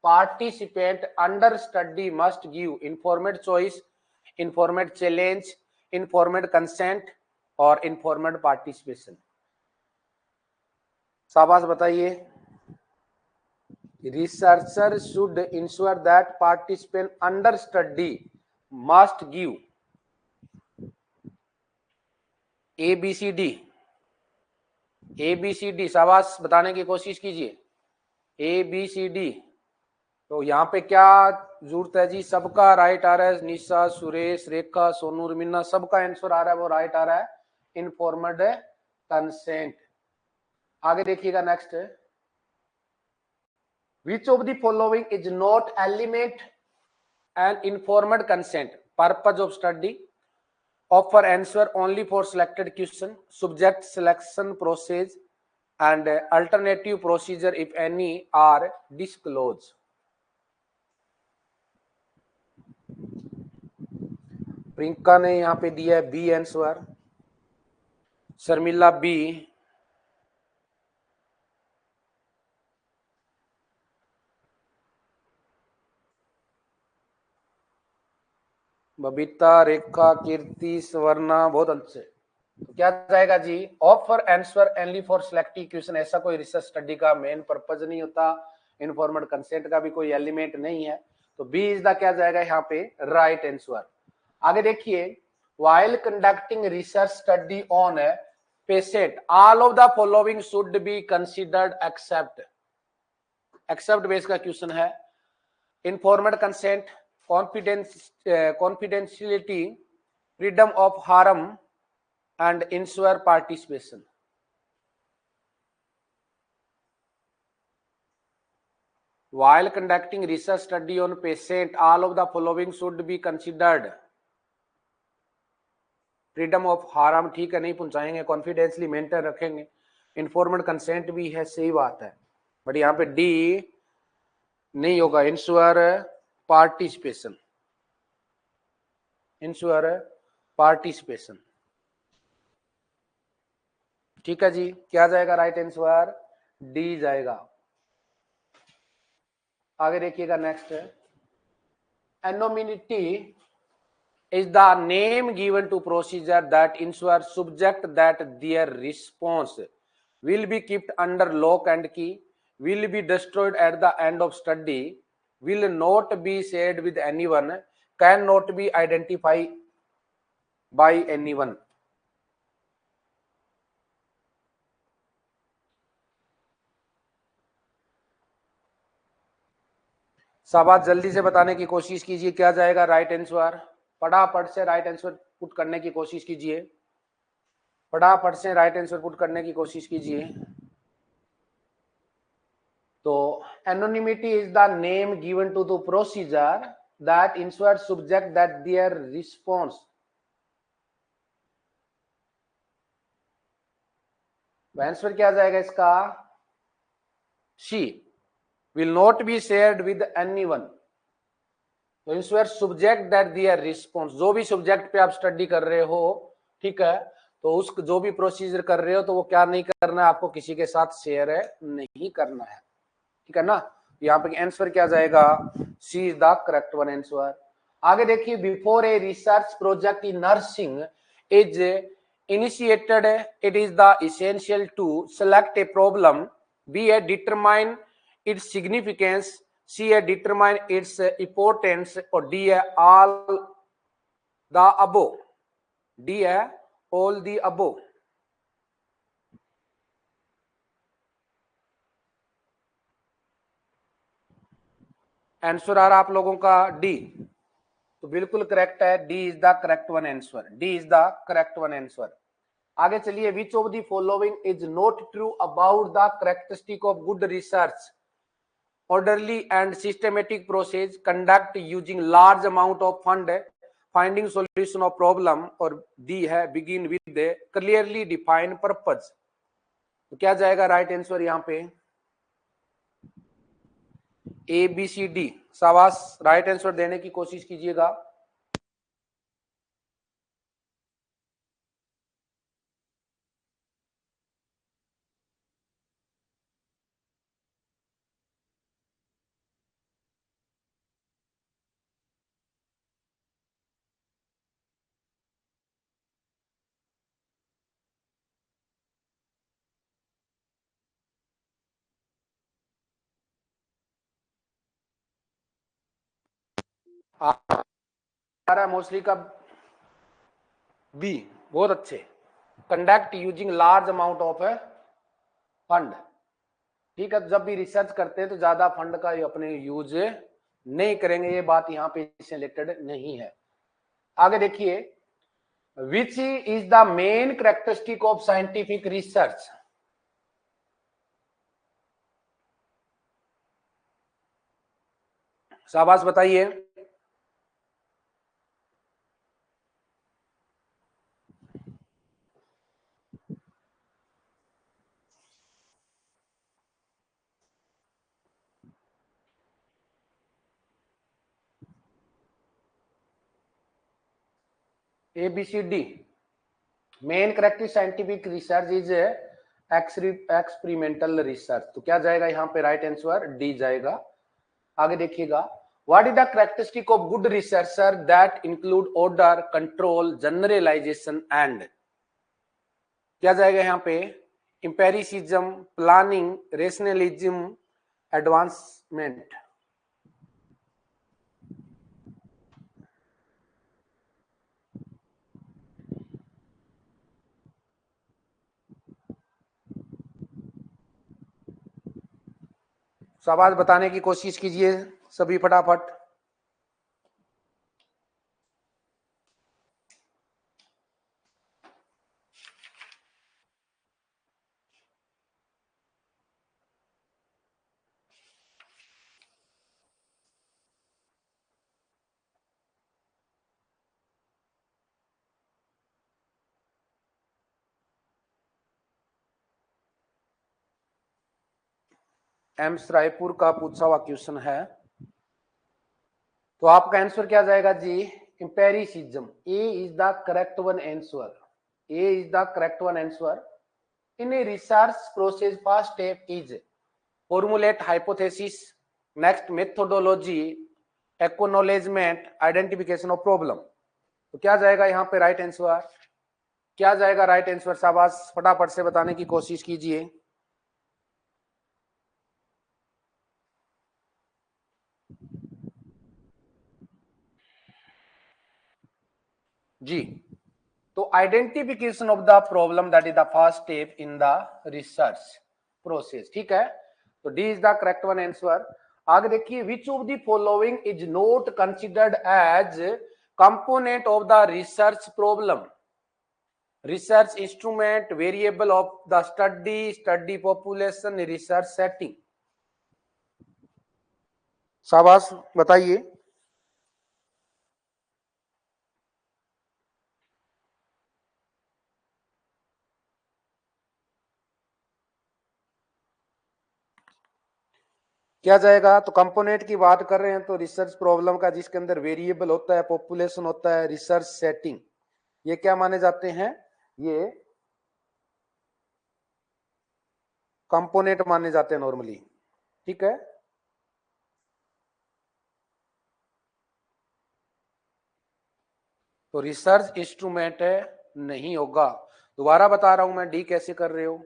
participant under study must give informed choice, informed challenge, informed consent और इन्फॉर्मेड पार्टिसिपेशन। शाबाश बताइए। Researcher should ensure that participant under study must give A B C D, A B C D. शाबाश, बताने की कोशिश कीजिए, ए बी सी डी। तो यहाँ पे क्या जरूरत है जी? सबका राइट आ रहा है, निशा, सुरेश, रेखा, सोनू, रमीना, सबका आंसर आ रहा है वो राइट आ रहा है, इन्फॉर्मेड कंसेंट। आगे देखिएगा next, which of the following is not element and informed consent? Purpose of study, offer answer only for selected question, subject selection process, and alternative procedure if any are disclosed. Priyanka ने यहाँ पे दिया है B answer, Sharmila B, Babita, Rekha, Kirti, Swarna, बहुत अच्छे। तो क्या जाएगा जी? Offer answer only for selective question. ऐसा कोई रिसर्च स्टडी का मेन पर्पज नहीं होता, इन्फॉर्मेड कंसेंट का भी कोई एलिमेंट नहीं है। तो बी इज द क्या जाएगा यहाँ पे राइट आंसर। आगे देखिए, while conducting research study on a patient, all of the following should be considered except base का क्वेश्चन है, informed consent, confidentiality, freedom of harm and ensure participation. while conducting research study on patient, all of the following should be considered. Freedom of harm, ठीक है, नहीं पहुंचाएंगे, कॉन्फिडेंसली मेंटेन रखेंगे, इन्फॉर्मेड कंसेंट भी है, सही बात है, बट यहाँ पे डी नहीं होगा, इंश्योर पार्टिसिपेशन, इंश्योर पार्टिसिपेशन, ठीक है जी, क्या जाएगा राइट आंसर, डी जाएगा। आगे देखिएगा next, एनोमिनिटी is the name given to procedure that ensure subject that their response will be kept under lock and key, will be destroyed at the end of study, will not be shared with anyone, cannot be identified by anyone. शाबाश, जल्दी से बताने की कोशिश कीजिए, क्या जाएगा राइट आंसर, फटाफट से राइट आंसर पुट करने की कोशिश कीजिए, फटाफट से राइट आंसर पुट करने की कोशिश कीजिए। तो anonymity is the name given to the procedure that ensures subject that their response, answer क्या जाएगा इसका, C, will not be shared with anyone. तो ensure subject that their response, जो भी सब्जेक्ट पे आप स्टडी कर रहे हो, ठीक है, तो उस जो भी प्रोसीजर कर रहे हो तो वो क्या नहीं करना है, आपको किसी के साथ शेयर नहीं करना है, ठीक है ना। यहाँ पे आंसर क्या जाएगा, C is the correct one answer. आगे देखिए, before a research project in nursing is initiated, it is the essential to select a problem, B a determine its significance, C a determine its importance, और D a all the above, D a all the above. Answer आ रहा आप लोगों का डी, तो बिल्कुल करेक्ट है, D is the correct one answer, D is the correct one answer. आगे चलिए, विच of the following is not true about the characteristic of good research, orderly and systematic process, conduct using large amount of fund, finding solution of problem, और डी है begin with a clearly defined purpose। तो क्या जाएगा राइट आंसर यहाँ पे, ए बी सी डी। शाबाश, राइट आंसर देने की कोशिश कीजिएगा। आ रहा है मोस्टली का बी, बहुत अच्छे, conduct using large amount of fund, ठीक है, जब भी रिसर्च करते हैं तो ज्यादा फंड का अपने यूज नहीं करेंगे, ये बात यहाँ पे सिलेक्टेड नहीं है। आगे देखिए, which is the main characteristic of scientific research, शाबाश बताइए। A B C D, main characteristic scientific research is experimental research, तो क्या जाएगा यहाँ पे राइट आंसर, डी जाएगा। आगे देखिएगा, what is the characteristic of good researcher that include order, control, generalization and, क्या जाएगा यहाँ पे, इंपेरिसिज्म, प्लानिंग, रेशनलिज्म, एडवांसमेंट। सवाल बताने की कोशिश कीजिए सभी फटाफट। एम्स रायपुर का पूछा हुआ क्वेश्चन है। तो आपका आंसर क्या जाएगा जी? Empiricism. A is the correct one answer. A is the correct one answer. In a research process first step is formulate hypothesis, next methodology, acknowledgement, identification of problem. तो क्या जाएगा यहाँ पे राइट आंसर? क्या जाएगा राइट आंसर? शाबाश, फटाफट से बताने की कोशिश कीजिए। जी, तो identification of the problem that is the first step in the research process. ठीक है, तो D is the correct one answer. आगे देखिए, which of the following is not considered as component of the research problem? Research instrument, variable of the study, study population, research setting. शाबाश, बताइए। क्या जाएगा? तो कंपोनेंट की बात कर रहे हैं तो रिसर्च प्रॉब्लम का, जिसके अंदर वेरिएबल होता है, पॉपुलेशन होता है, रिसर्च सेटिंग, ये क्या माने जाते हैं? ये कंपोनेंट माने जाते हैं नॉर्मली। ठीक है, तो रिसर्च इंस्ट्रूमेंट नहीं होगा। दोबारा बता रहा हूं मैं, डी कैसे कर रहे हो।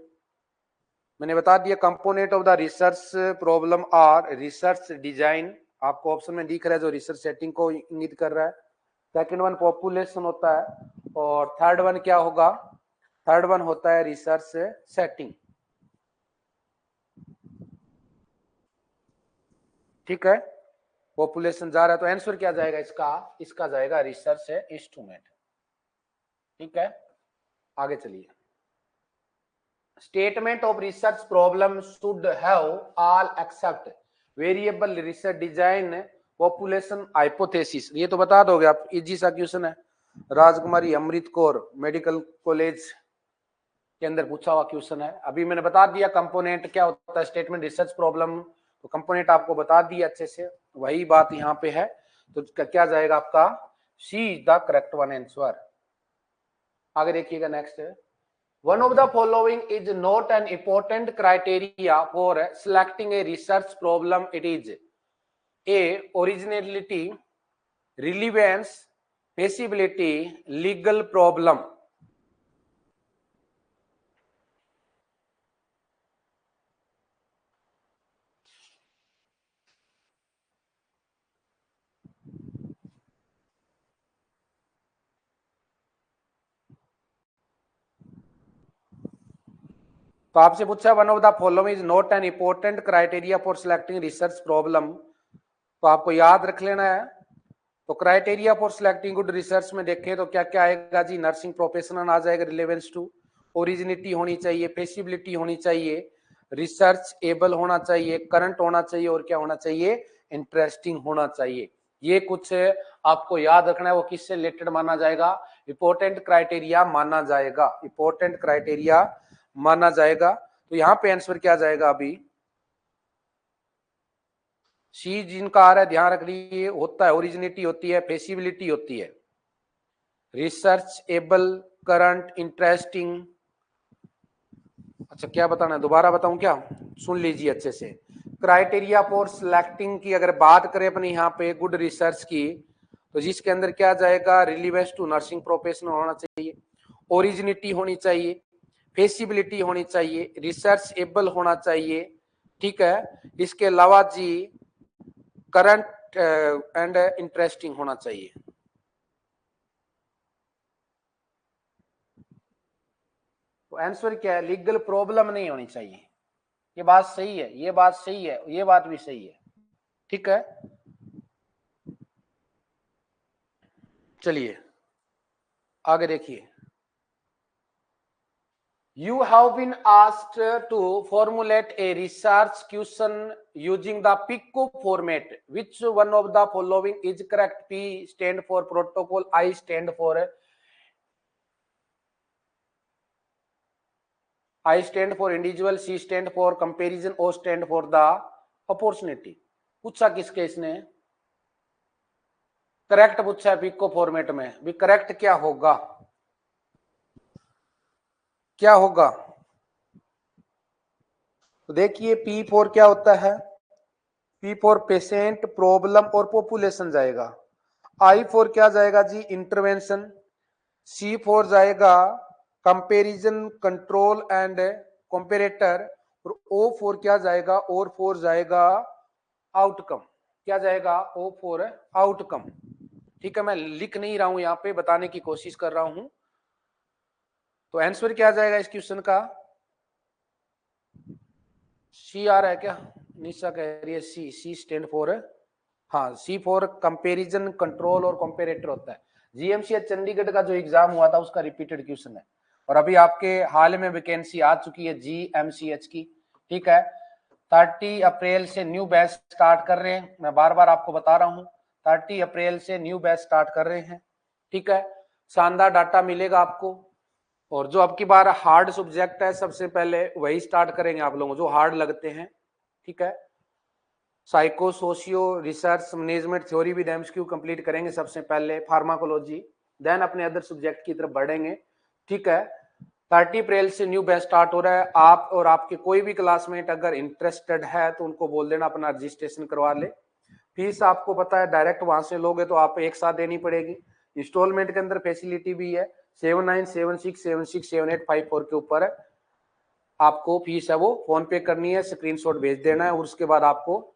मैंने बता दिया, component of the research problem are research design, आपको ऑप्शन में दिख रहा है, जो रिसर्च सेटिंग को इंगित कर रहा है। सेकंड वन पॉपुलेशन होता है, और थर्ड वन क्या होगा? थर्ड वन होता है रिसर्च सेटिंग। ठीक है, पॉपुलेशन जा रहा है, तो आंसर क्या जाएगा इसका? इसका जाएगा रिसर्च इंस्ट्रूमेंट। ठीक है, आगे चलिए। Statement of research problem should have all except variable, research design, population, hypothesis. ये तो बता दोगे आप, इजी सा क्वेश्चन है। राजकुमारी अमृत कौर मेडिकल कॉलेज के अंदर पूछा हुआ क्वेश्चन है। अभी मैंने बता दिया कंपोनेंट क्या होता है, स्टेटमेंट रिसर्च प्रॉब्लम, तो कंपोनेंट आपको बता दिया अच्छे से, वही बात यहाँ पे है। तो क्या जाएगा आपका? C is the correct one answer. आगे देखिएगा, नेक्स्ट है, one of the following is not an important criteria for selecting a research problem. It is a originality, relevance, feasibility, legal problem. तो आपसे पूछा one of the following is not an important criteria for selecting research problem, तो आपको याद रख लेना है। तो criteria for selecting good research में देखें तो क्या क्या आएगा जी? नर्सिंग प्रोफेशनल आ जाएगा, रिलेवेंस टू, ओरिजिनिटी होनी चाहिए, फेसिबिलिटी होनी चाहिए, रिसर्च एबल होना चाहिए, करंट होना चाहिए, और क्या होना चाहिए? इंटरेस्टिंग होना चाहिए। ये कुछ आपको याद रखना है। वो किससे रिलेटेड माना जाएगा? इंपॉर्टेंट क्राइटेरिया माना जाएगा, इंपॉर्टेंट क्राइटेरिया माना जाएगा। तो यहाँ पे आंसर क्या जाएगा? अभी सी जिनका आ रहा है, ध्यान रख लीजिए, होता है ओरिजिनिटी होती है, फेसिबिलिटी होती है, रिसर्च एबल, करंट, इंटरेस्टिंग। अच्छा, क्या बताना है? दोबारा बताऊं क्या? सुन लीजिए अच्छे से। क्राइटेरिया फॉर सिलेक्टिंग की अगर बात करें अपने यहाँ पे गुड रिसर्च की, तो जिसके अंदर क्या जाएगा? रिलीवेंस टू नर्सिंग प्रोफेशनल होना चाहिए, ओरिजिनिटी होनी चाहिए, फेसिबिलिटी होनी चाहिए, रिसर्च एबल होना चाहिए। ठीक है, इसके अलावा जी करंट एंड इंटरेस्टिंग होना चाहिए। तो आंसर क्या है? लीगल प्रॉब्लम नहीं होनी चाहिए। ये बात सही है, ये बात सही है, ये बात भी सही है। ठीक है, चलिए आगे देखिए। You have been asked to formulate a research question using the PICO format. Which one of the following is correct? P stand for protocol, I stand for I stand for individual, C stand for comparison, O stand for the opportunity. पूछा किसके इसने? करेक्ट पूछा है पिको फॉर्मेट में भी। करेक्ट क्या होगा? क्या होगा? तो देखिए पी फॉर क्या होता है? पी फॉर पेशेंट, प्रॉब्लम और पॉपुलेशन जाएगा। आई फॉर क्या जाएगा जी? इंटरवेंशन। सी फॉर जाएगा कंपैरिजन, कंट्रोल एंड कंपैरेटर। और ओ फॉर क्या जाएगा? और फॉर जाएगा आउटकम। क्या जाएगा? O for outcome. ठीक है, मैं लिख नहीं रहा हूं, यहां पे बताने की कोशिश कर रहा हूं। तो आंसर क्या जाएगा इस क्वेश्चन का? सी आ रहा है क्या? निशा कह रही है सी। सी स्टैंड फॉर, हाँ, सी फॉर कंपैरिजन, कंट्रोल और कंपैरेटर होता है। जीएमसीएच चंडीगढ़ का जो एग्जाम हुआ था उसका रिपीटेड क्वेश्चन है। और अभी आपके हाल में वैकेंसी आ चुकी है जीएमसीएच की। ठीक है, 30 अप्रैल से न्यू बैच स्टार्ट कर रहे हैं। मैं बार बार आपको बता रहा हूँ, 30 अप्रैल से न्यू बैच स्टार्ट कर रहे हैं। ठीक है, शानदार डाटा मिलेगा आपको। और जो अब की बार हार्ड सब्जेक्ट है, सबसे पहले वही स्टार्ट करेंगे आप लोगों जो हार्ड लगते हैं। ठीक है, psycho socio research management theory with MCQ complete करेंगे सबसे पहले, फार्माकोलॉजी, देन अपने अदर सब्जेक्ट की तरफ बढ़ेंगे। ठीक है, 30 अप्रैल से न्यू बैच स्टार्ट हो रहा है। आप और आपके कोई भी क्लासमेट अगर इंटरेस्टेड है तो उनको बोल देना अपना रजिस्ट्रेशन करवा ले। फीस आपको पता है डायरेक्ट वहां से लोगे तो आप एक साथ देनी पड़ेगी। इंस्टॉलमेंट के अंदर फैसिलिटी भी है, 7976767854 के ऊपर है। आपको फीस है वो फोन पे करनी है, स्क्रीनशॉट भेज देना है और उसके बाद आपको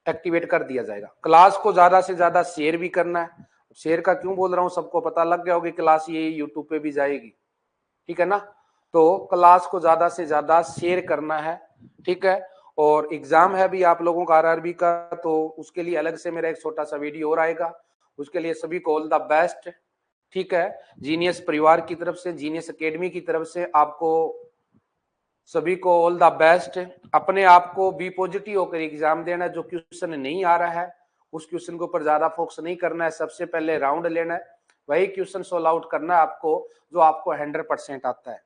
एक्टिवेट कर दिया जाएगा। क्लास को ज्यादा से ज्यादा शेयर भी करना है। शेयर का क्यों बोल रहा हूँ, सबको पता लग गया होगा क्लास ये यूट्यूब पे भी जाएगी। ठीक है ना, तो क्लास को ज्यादा से ज्यादा शेयर करना है। ठीक है, और एग्जाम है भी आप लोगों का आरआरबी का, तो उसके लिए अलग से मेरा एक छोटा सा वीडियो और आएगा। उसके लिए सभी को ऑल द बेस्ट। ठीक है, जीनियस परिवार की तरफ से, जीनियस एकेडमी की तरफ से आपको सभी को ऑल द बेस्ट। अपने आप को बी पॉजिटिव होकर एग्जाम देना है। जो क्वेश्चन नहीं आ रहा है उस क्वेश्चन के ऊपर ज्यादा फोकस नहीं करना है। सबसे पहले राउंड लेना है, वही क्वेश्चन सोल्व आउट करना है आपको जो आपको 100% आता है।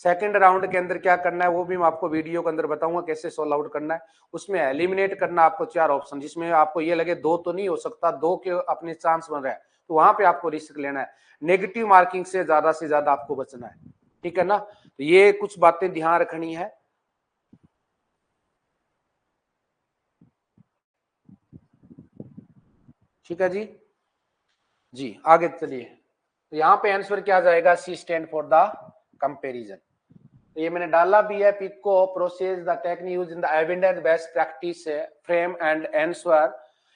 सेकंड राउंड के अंदर क्या करना है वो भी मैं आपको वीडियो के अंदर बताऊंगा कैसे सोल्व आउट करना है। उसमें एलिमिनेट करना आपको 4 ऑप्शन, जिसमें आपको ये लगे 2 तो नहीं हो सकता, 2 के अपने चांस बन रहा है, तो वहां पे आपको रिस्क लेना है। नेगेटिव मार्किंग से ज्यादा आपको बचना है। ठीक है ना, तो ये कुछ बातें ध्यान रखनी है। ठीक है जी, जी आगे चलिए। तो यहाँ पे आंसर क्या जाएगा? C stand for the comparison. तो ये मैंने डाला भी है। PICO process the technique use in the evidence based practice frame and answer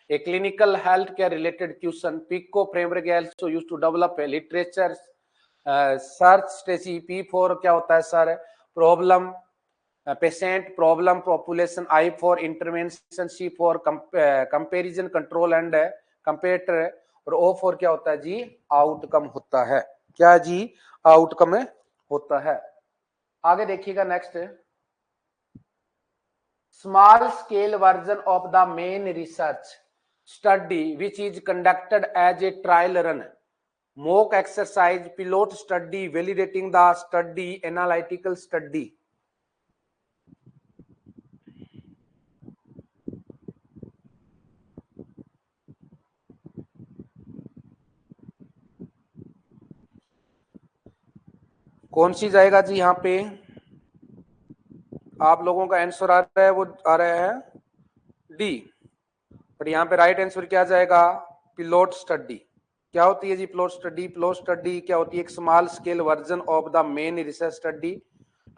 a clinical health care related question. PICO framework also used to develop a literature search strategy. P for क्या होता है sir? Problem, patient, problem, population. I for intervention, C for comparison, control and comparator. और ओ फॉर क्या होता है जी? आउटकम होता है। क्या जी? आउटकम होता है। आगे देखिएगा next, small scale version of the main research study which is conducted as a trial run, mock exercise, pilot study, validating the study, analytical study। कौन सी जाएगा जी? यहाँ पे आप लोगों का आंसर आ रहा है, वो आ रहा है डी। पर यहाँ पे राइट आंसर क्या जाएगा? पिलोट स्टडी। क्या होती है जी पिलोट स्टडी? पिलोट स्टडी क्या होती है? A small scale version of the main research study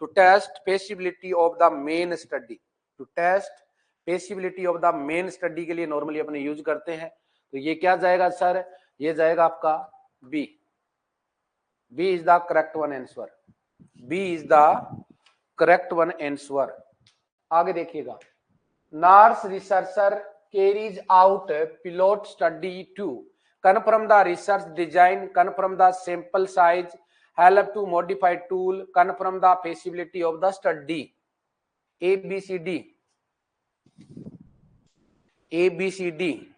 to test feasibility of the main study. To test feasibility of the main study के लिए नॉर्मली अपने यूज करते हैं। तो ये क्या जाएगा सर? ये जाएगा आपका B. B is the correct one answer. B is the correct one answer. आगे देखिएगा, nurse researcher carries out pilot study to confirm the research design, confirm the sample size, help to modify tool, confirm the feasibility of the study। A B C D, A B C D।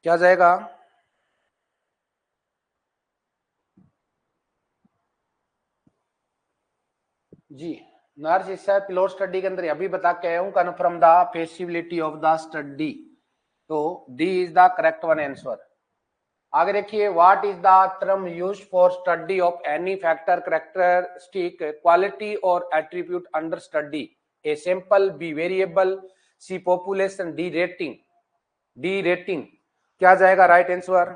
क्या जाएगा? जी नर्स इस पिलोट स्टडी के अंदर अभी बता के आया हूं, confirm the feasibility of the study, तो D is the correct one answer. आगे देखिए, what is the term used for study of any factor, characteristic, quality और attribute under study? A sample, B variable, C population, D rating. D rating क्या जाएगा राइट आंसर?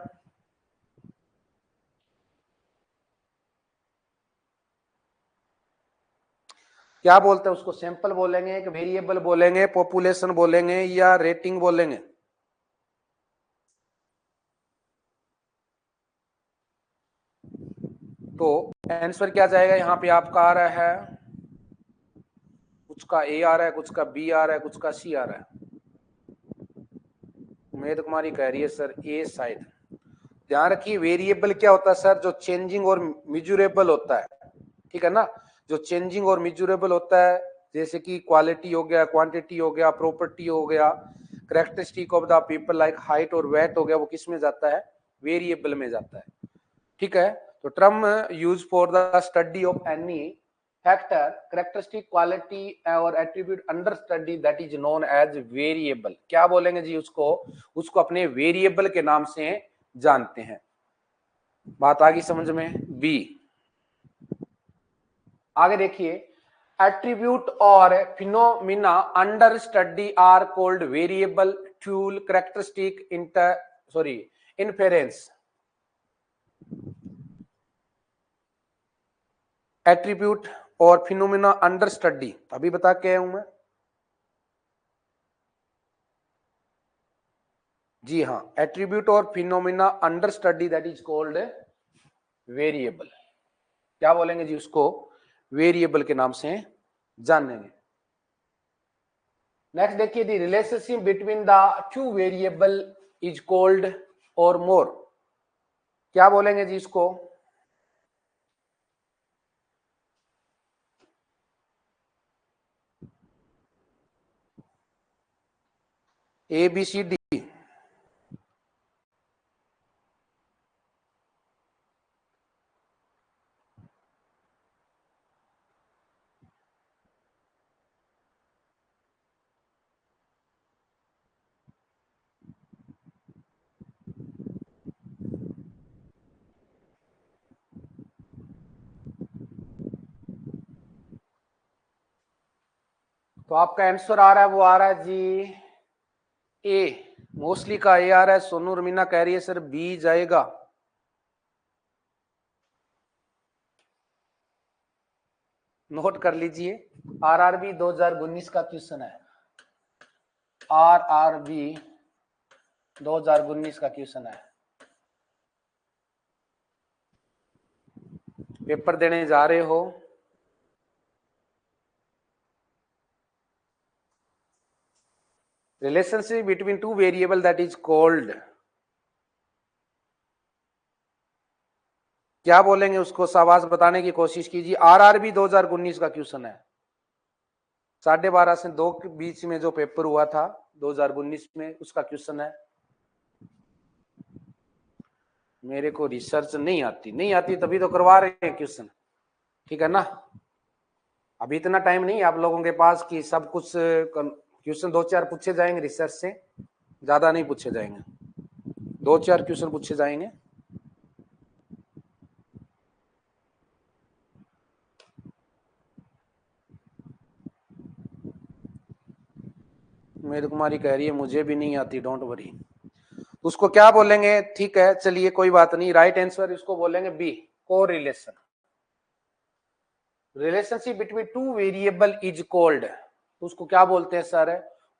क्या बोलते हैं उसको? सैंपल बोलेंगे कि वेरिएबल बोलेंगे, पॉपुलेशन बोलेंगे या रेटिंग बोलेंगे? तो आंसर क्या जाएगा? यहाँ पे आपका आ रहा है, कुछ का ए आ रहा है, कुछ का बी आ रहा है, कुछ का सी आ रहा है। उम्मीद कुमारी कह रही है सर ए शायद। ध्यान रखिए, वेरिएबल क्या होता है सर? जो चेंजिंग और मेजरेबल होता है, ठीक है ना? जो चेंजिंग और मेजरेबल होता है, जैसे कि क्वालिटी हो गया, क्वांटिटी हो गया, प्रॉपर्टी हो गया, characteristic of the people like height और वेट हो गया, वो किस में जाता है? वेरिएबल में जाता है, ठीक है? तो term use for the study of any factor, characteristic, quality और attribute under study, that is known as variable. क्या बोलेंगे जी उसको? उसको अपने वेरिएबल के नाम से जानते हैं। बात आ गई समझ में? बी। आगे देखिए, एट्रीब्यूट और phenomena under study are called variable, tool, characteristic, inference. Attribute और फिनोमिना अंडर स्टडी अभी बता के आया हूं मैं। जी हाँ, एट्रीब्यूट और phenomena under study that is called variable. क्या बोलेंगे जी उसको? वेरिएबल के नाम से जानेंगे। नेक्स्ट देखिए, the relationship between the two variable is called और मोर। क्या बोलेंगे जी इसको? A B C D. तो आपका आंसर आ रहा है, वो आ रहा है जी ए। मोस्टली का ए आ रहा है। सोनू रमीना कह रही है सर बी जाएगा। नोट कर लीजिए, आरआरबी 2019 का क्वेश्चन है। आरआरबी 2019 का क्वेश्चन है। पेपर देने जा रहे हो? Relationship between two variable that is called, क्या बोलेंगे उसको? शाबाश, बताने की कोशिश कीजिए। आरआरबी 2019 का क्वेश्चन है। 12:30 से 2 के बीच में जो पेपर हुआ था 2019 में, उसका क्वेश्चन है। मेरे को रिसर्च नहीं आती तभी तो करवा रहे हैं क्वेश्चन, ठीक है ना? अभी इतना टाइम नहीं आप लोगों के पास कि सब कुछ क्वेश्चन 2-4 पूछे जाएंगे रिसर्च से, ज्यादा नहीं पूछे जाएंगे, 2-4 क्वेश्चन पूछे जाएंगे। मेरी कुमारी कह रही है मुझे भी नहीं आती, डोंट वरी। उसको क्या बोलेंगे? ठीक है चलिए कोई बात नहीं, राइट आंसर इसको बोलेंगे बी, को relation. Relationship between two variable is called, उसको क्या बोलते हैं सर?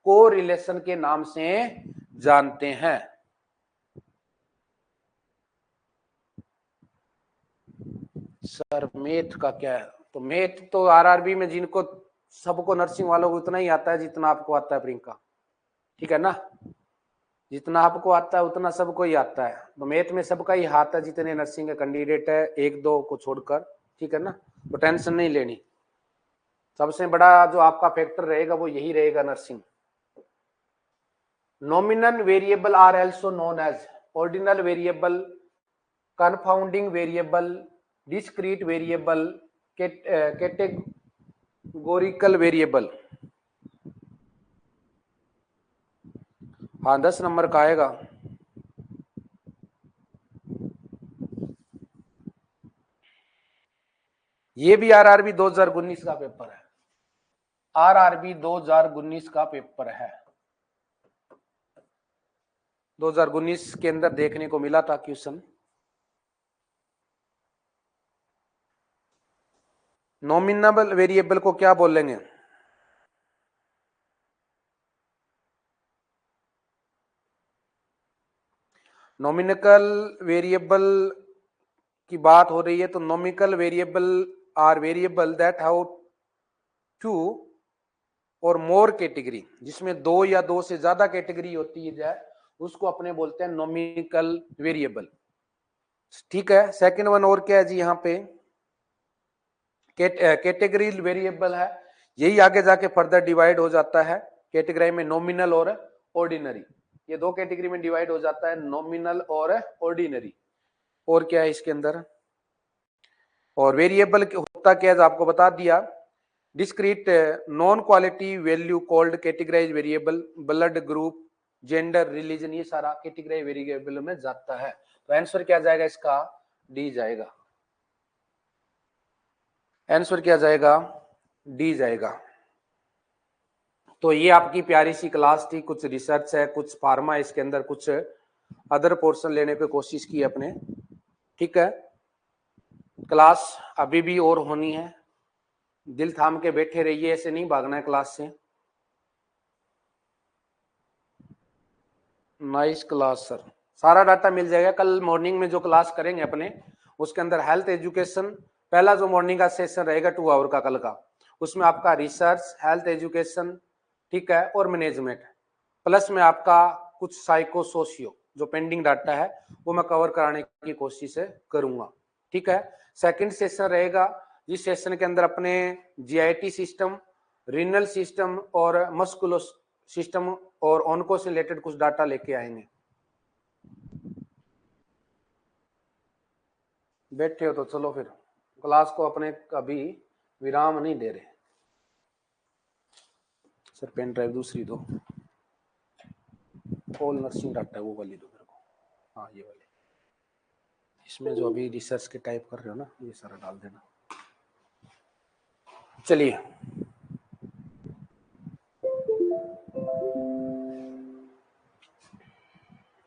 को रिलेशन के नाम से जानते हैं। सर मेथ का क्या है? तो मेथ तो आरआरबी में जिनको सबको, नर्सिंग वालों को उतना ही आता है जितना आपको आता है प्रियंका, ठीक है ना? जितना आपको आता है उतना सबको ही आता है। तो मैथ में सबका ही हाथ है, जितने नर्सिंग के कैंडिडेट है, 1-2 को छोड़कर, ठीक है ना? तो टेंशन नहीं लेनी। सबसे बड़ा जो आपका फैक्टर रहेगा वो यही रहेगा, nursing. Nominal variable are also known as ordinal variable, confounding variable, discrete variable, categorical variable. हाँ 10 नंबर का आएगा। ये भी आरआरबी 2019 का पेपर है, आरआरबी 2019 का पेपर है। 2019 के अंदर देखने को मिला था क्वेश्चन। नॉमिनल वेरिएबल को क्या बोलेंगे? नॉमिनल वेरिएबल की बात हो रही है तो nominal variable are variable that have two और मोर कैटेगरी, जिसमें दो या दो से ज्यादा कैटेगरी होती है उसको अपने बोलते हैं नॉमिनल वेरिएबल। ठीक है। सेकंड वन और क्या है जी यहाँ पे? कैटेगरी वेरिएबल है, यही आगे जाके फर्दर डिवाइड हो जाता है कैटेगरी में, नॉमिनल और ऑर्डिनरी। ये दो कैटेगरी में डिवाइड हो जाता है, नॉमिनल और ऑर्डिनरी। और क्या है इसके अंदर? और वेरिएबल होता क्या है आपको बता दिया। Discrete non quality value called categorize variable, blood group, gender, religion, ये सारा कैटेगराइज वेरिएबल में जाता है। तो आंसर क्या जाएगा इसका? डी जाएगा। आंसर क्या जाएगा? डी जाएगा। तो ये आपकी प्यारी सी क्लास थी, कुछ रिसर्च है, कुछ फार्मा, इसके अंदर कुछ अदर पोर्शन लेने पे कोशिश की अपने। ठीक है। क्लास अभी भी और होनी है, दिल थाम के बैठे रहिए, ऐसे नहीं भागना है क्लास से। नाइस क्लास सर, सारा डाटा मिल जाएगा। कल मॉर्निंग में जो क्लास करेंगे अपने, उसके अंदर हेल्थ एजुकेशन, पहला जो मॉर्निंग का सेशन रहेगा 2 आवर का कल का, उसमें आपका रिसर्च, हेल्थ एजुकेशन, ठीक है, और मैनेजमेंट, प्लस में आपका कुछ साइको सोशियो जो पेंडिंग डाटा है वो मैं कवर कराने की कोशिश करूंगा। ठीक है। सेकंड सेशन रहेगा, जिस सेशन के अंदर अपने जीआईटी सिस्टम, रीनल सिस्टम और मस्कुलो सिस्टम और ऑनको से रिलेटेड कुछ डाटा लेके आएंगे। बैठे हो तो चलो फिर, क्लास को अपने कभी विराम नहीं दे रहे। सर पेन ड्राइव दूसरी दो, ऑल नर्सिंग डाटा है वो वाली दो मेरे को। हाँ ये वाली, इसमें जो अभी रिसर्च के टाइप कर रहे हो ना, ये सारा डाल देना। चलिए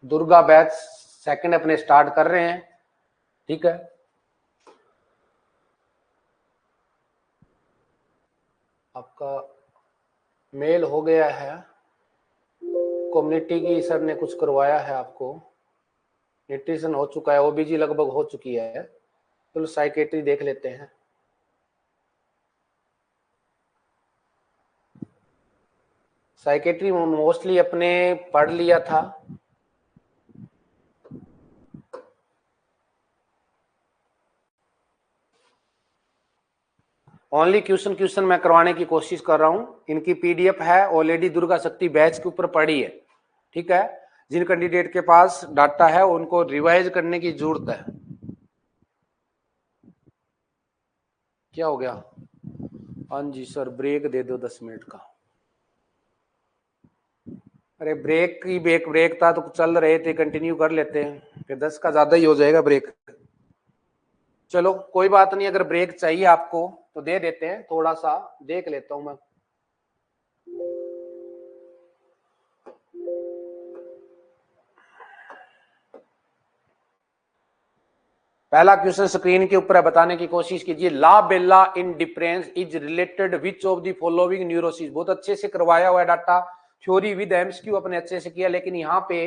दुर्गा बैच सेकंड अपने स्टार्ट कर रहे हैं। ठीक है। आपका मेल हो गया है, कम्युनिटी की सर ने कुछ करवाया है आपको, न्यूट्रिशन हो चुका है, ओबीजी लगभग हो चुकी है, तो साइकेट्री देख लेते हैं। साइकेट्री मोस्टली अपने पढ़ लिया था। ओनली क्वेश्चन मैं करवाने की कोशिश कर रहा हूं, इनकी पीडीएफ है ऑलरेडी, दुर्गा शक्ति बैच के ऊपर पड़ी है। ठीक है। जिन कैंडिडेट के पास डाटा है उनको रिवाइज करने की जरूरत है। क्या हो गया? हाँ जी सर, ब्रेक दे दो 10 मिनट का। अरे ब्रेक की ब्रेक था तो चल रहे थे, कंटिन्यू कर लेते हैं, फिर 10 का ज्यादा ही हो जाएगा ब्रेक। चलो कोई बात नहीं, अगर ब्रेक चाहिए आपको तो दे देते हैं, थोड़ा सा देख लेता हूं मैं। पहला क्वेश्चन स्क्रीन के ऊपर है, बताने की कोशिश कीजिए। La belle indifference is related which of the following neurosis. बहुत अच्छे से करवाया हुआ है डाटा, थ्योरी विद एमसीक्यू अपने अच्छे से किया, लेकिन यहाँ पे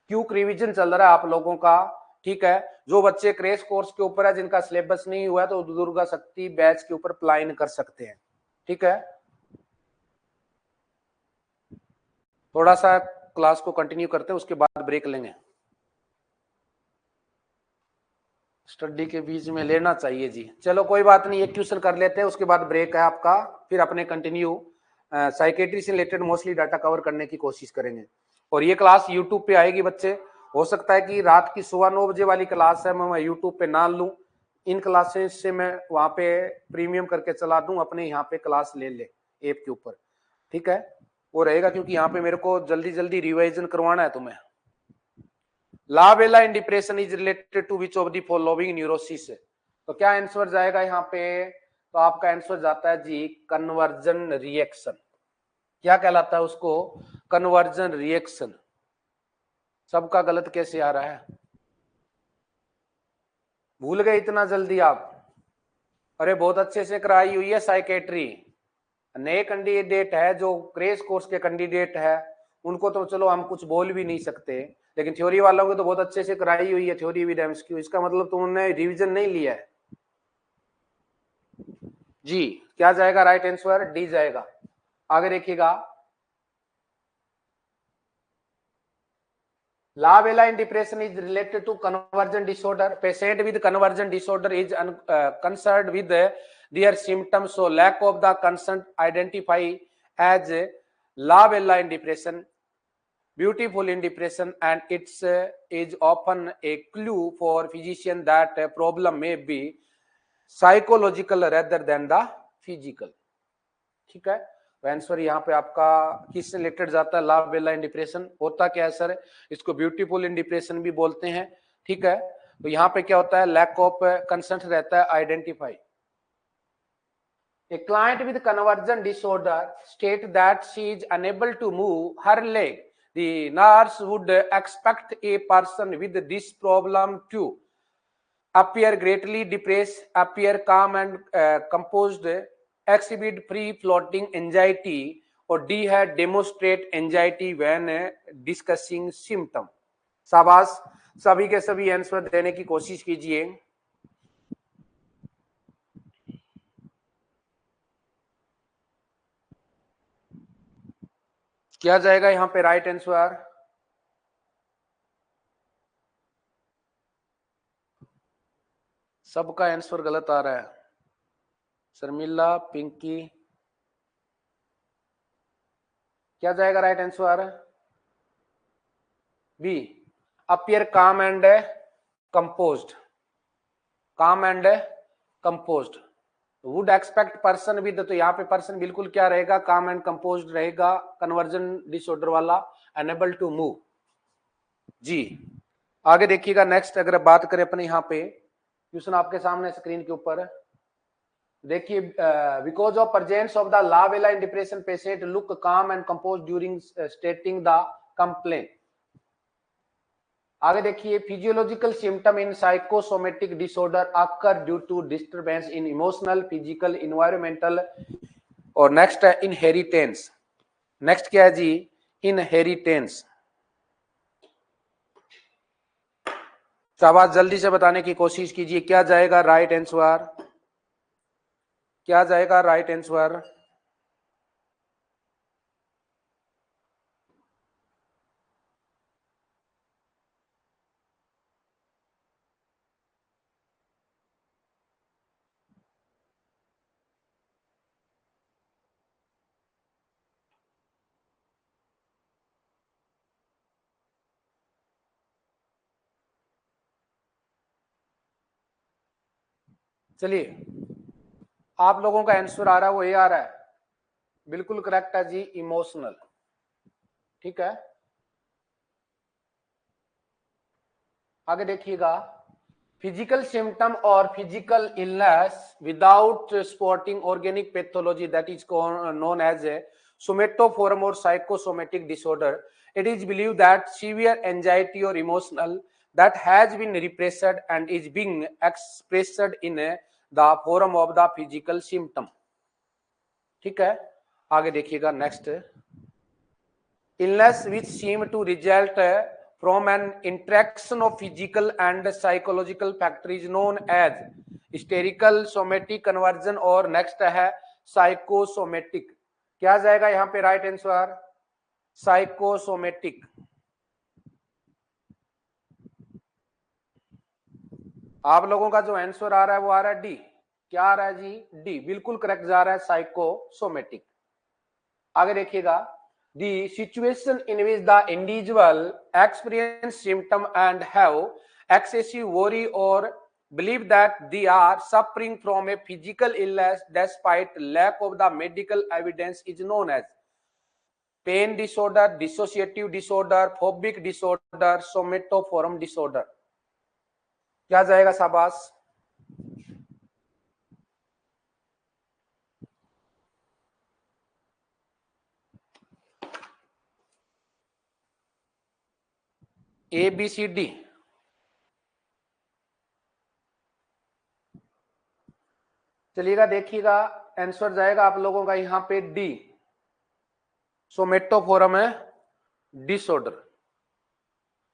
क्यूक रिवीजन चल रहा है आप लोगों का। ठीक है। जो बच्चे क्रेश कोर्स के ऊपर है, जिनका सिलेबस नहीं हुआ है, तो दुर्गा शक्ति बैच के ऊपर प्लाइन कर सकते हैं। ठीक है। थोड़ा सा क्लास को कंटिन्यू करते हैं, उसके बाद ब्रेक लेंगे। स्टडी के बीच में लेना चाहिए जी। चलो कोई बात नहीं, एक क्वेश्चन कर लेते हैं, उसके बाद ब्रेक है आपका, फिर अपने कंटिन्यू साइकेट्री से रिलेटेड मोस्टली डाटा कवर करने की कोशिश करेंगे। और ये क्लास यूट्यूब पे आएगी बच्चे। हो सकता है कि रात की 9:15 वाली क्लास है, मैं यूट्यूब पे ना लूं, इन क्लासेस से मैं वहां पे प्रीमियम करके चला दूं, अपने यहाँ पे क्लास ले ले ऐप के ऊपर, ठीक है, वो रहेगा, क्योंकि यहाँ पे मेरे को जल्दी जल्दी रिवाइजन करवाना है तुम्हें। लावेला in depression is related to which of the following neurosis, तो क्या आंसर जाएगा यहाँ पे, तो आपका आंसर जाता है जी कन्वर्जन रिएक्शन। क्या कहलाता है उसको, कन्वर्जन रिएक्शन। सबका गलत कैसे आ रहा है, भूल गए इतना जल्दी आप? अरे बहुत अच्छे से कराई हुई है साइकेट्री। नए कैंडिडेट है जो क्रेश कोर्स के कैंडिडेट है, उनको तो चलो हम कुछ बोल भी नहीं सकते, लेकिन थ्योरी वालों को तो बहुत अच्छे से कराई हुई है थ्योरी विद एमसीक्यू। इसका मतलब तुमने रिवीजन नहीं लिया है जी। क्या जाएगा राइट आंसर, डी जाएगा। आगे देखिएगा, Labella in depression is related to conversion disorder. Patient with conversion disorder is concerned with their symptoms, so lack of the concern identify as labella in depression, beautiful in depression, and it's is often a clue for physician that problem may be psychological rather than the physical, ठीक है। आंसर यहाँ पे आपका किससे रिलेटेड जाता है, लावेला इन डिप्रेशन। होता क्या है सर, इसको ब्यूटीफुल इन डिप्रेशन भी बोलते हैं, ठीक है। तो यहाँ पे क्या होता है, लैक ऑफ कंसेंट रहता है, identify. A client with conversion disorder state that she is unable to move her leg. The nurse would expect a person with this problem to appear greatly depressed, appear calm and composed, exhibit free floating anxiety, और डी है demonstrate anxiety when discussing symptom. शाबाश, सभी के सभी आंसर देने की कोशिश कीजिए। क्या जाएगा यहाँ पे राइट आंसर, सबका आंसर गलत आ रहा है। शर्मिला, पिंकी, क्या जाएगा राइट आंसर, बी, अपीयर काम एंड कंपोज्ड, काम and composed. Would expect person with, तो यहाँ पे पर्सन बिल्कुल क्या रहेगा, काम एंड कंपोज्ड रहेगा, कन्वर्जन डिसऑर्डर वाला, अनेबल टू मूव जी। आगे देखिएगा नेक्स्ट, अगर बात करें अपने यहाँ पे क्वेश्चन आपके सामने स्क्रीन के ऊपर देखिए, because of presence of the लावेला in depression patient look calm and compose during stating the complaint. आगे देखिए, physiological symptom in psychosomatic disorder occur due to disturbance in emotional, physical, environmental, और नेक्स्ट है इनहेरिटेंस। नेक्स्ट क्या है जी, इनहेरिटेंस। शाबाश, जल्दी से बताने की कोशिश कीजिए, क्या जाएगा राइट आंसर, क्या जाएगा राइट आंसर, चलिए आप लोगों का आंसर आ रहा है, वो ये आ रहा है, बिल्कुल करेक्ट है जी, इमोशनल, ठीक है। आगे देखिएगा, फिजिकल सिम्टम और physical illness without spotting organic pathology that is known as a somatoform और psychosomatic disorder. It is believed that severe anxiety or emotional that has been repressed and is being expressed in the form of the physical symptom, ठीक है। आगे देखिएगा next, illness which seem to result from an interaction of physical and psychological factor is known as hysterical somatic conversion, और नेक्स्ट है साइकोसोमेटिक। क्या जाएगा यहाँ पे राइट आंसर, साइकोसोमेटिक। आप लोगों का जो आंसर आ रहा है वो आ रहा है डी। क्या आ रहा है जी, डी, बिल्कुल करेक्ट जा रहा है, साइकोसोमेटिक। आगे देखिएगा, the situation in which the individual experience symptom and have excessive worry or believe that they are suffering from a physical illness despite lack of the medical evidence is known as pain disorder, dissociative disorder, phobic disorder, somatoform disorder. क्या जाएगा शाबाश? A B C D. चलिएगा देखिएगा, आंसर जाएगा आप लोगों का यहां पे डी, सोमेटोफोरम है डिसऑर्डर,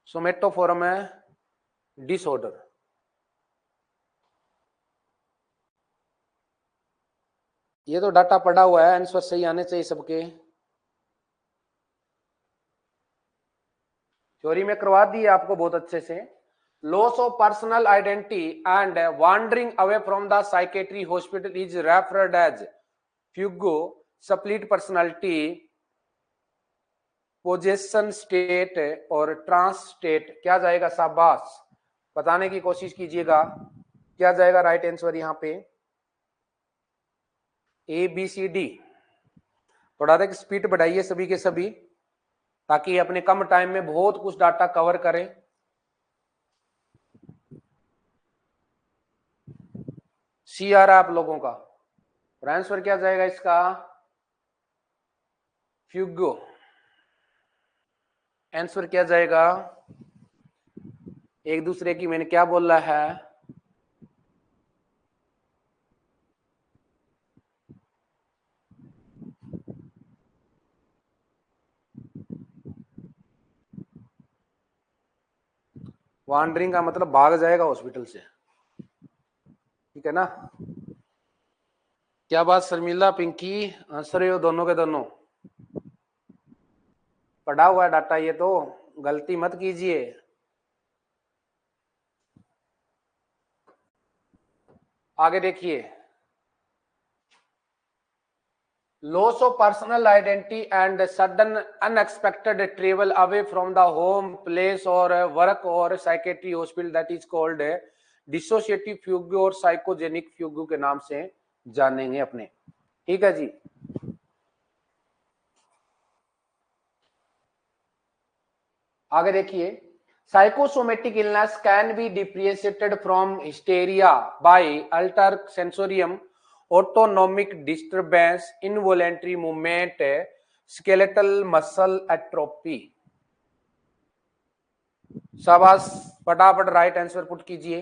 सोमेटोफोरम है डिसऑर्डर। ये तो डाटा पड़ा हुआ है, आंसर सही आने चाहिए सबके। थ्योरी में करवा दी है आपको बहुत अच्छे से। Loss of personal identity and wandering away from the psychiatry hospital is referred as fugue, split personality, possession state और ट्रांस स्टेट। क्या जाएगा शाबाश? बताने की कोशिश कीजिएगा क्या जाएगा राइट आंसर यहां पे। A B C D. थोड़ा सा स्पीड बढ़ाइए सभी के सभी, ताकि अपने कम टाइम में बहुत कुछ डाटा कवर करें। सी आ रहा है आप लोगों का, और आंसर क्या जाएगा इसका? फ्यूगो। आंसर क्या जाएगा? एक दूसरे की मैंने क्या बोला है? वॉन्डरिंग का मतलब भाग जाएगा हॉस्पिटल से, ठीक है ना? क्या बात शर्मिला, पिंकी आंसर हो दोनों के दोनों। पढ़ा हुआ है डाटा, ये तो गलती मत कीजिए। आगे देखिए, loss of personal identity and sudden unexpected travel away from the home place or work or psychiatry hospital, that is called dissociative fugue और psychogenic fugue के नाम से जानेंगे अपने, ठीक है जी। आगे देखिए, psychosomatic illness can be differentiated from hysteria by altered sensorium, autonomic disturbance, involuntary movement, skeletal muscle atrophy। शाबाश, फटाफट राइट आंसर पुट कीजिए।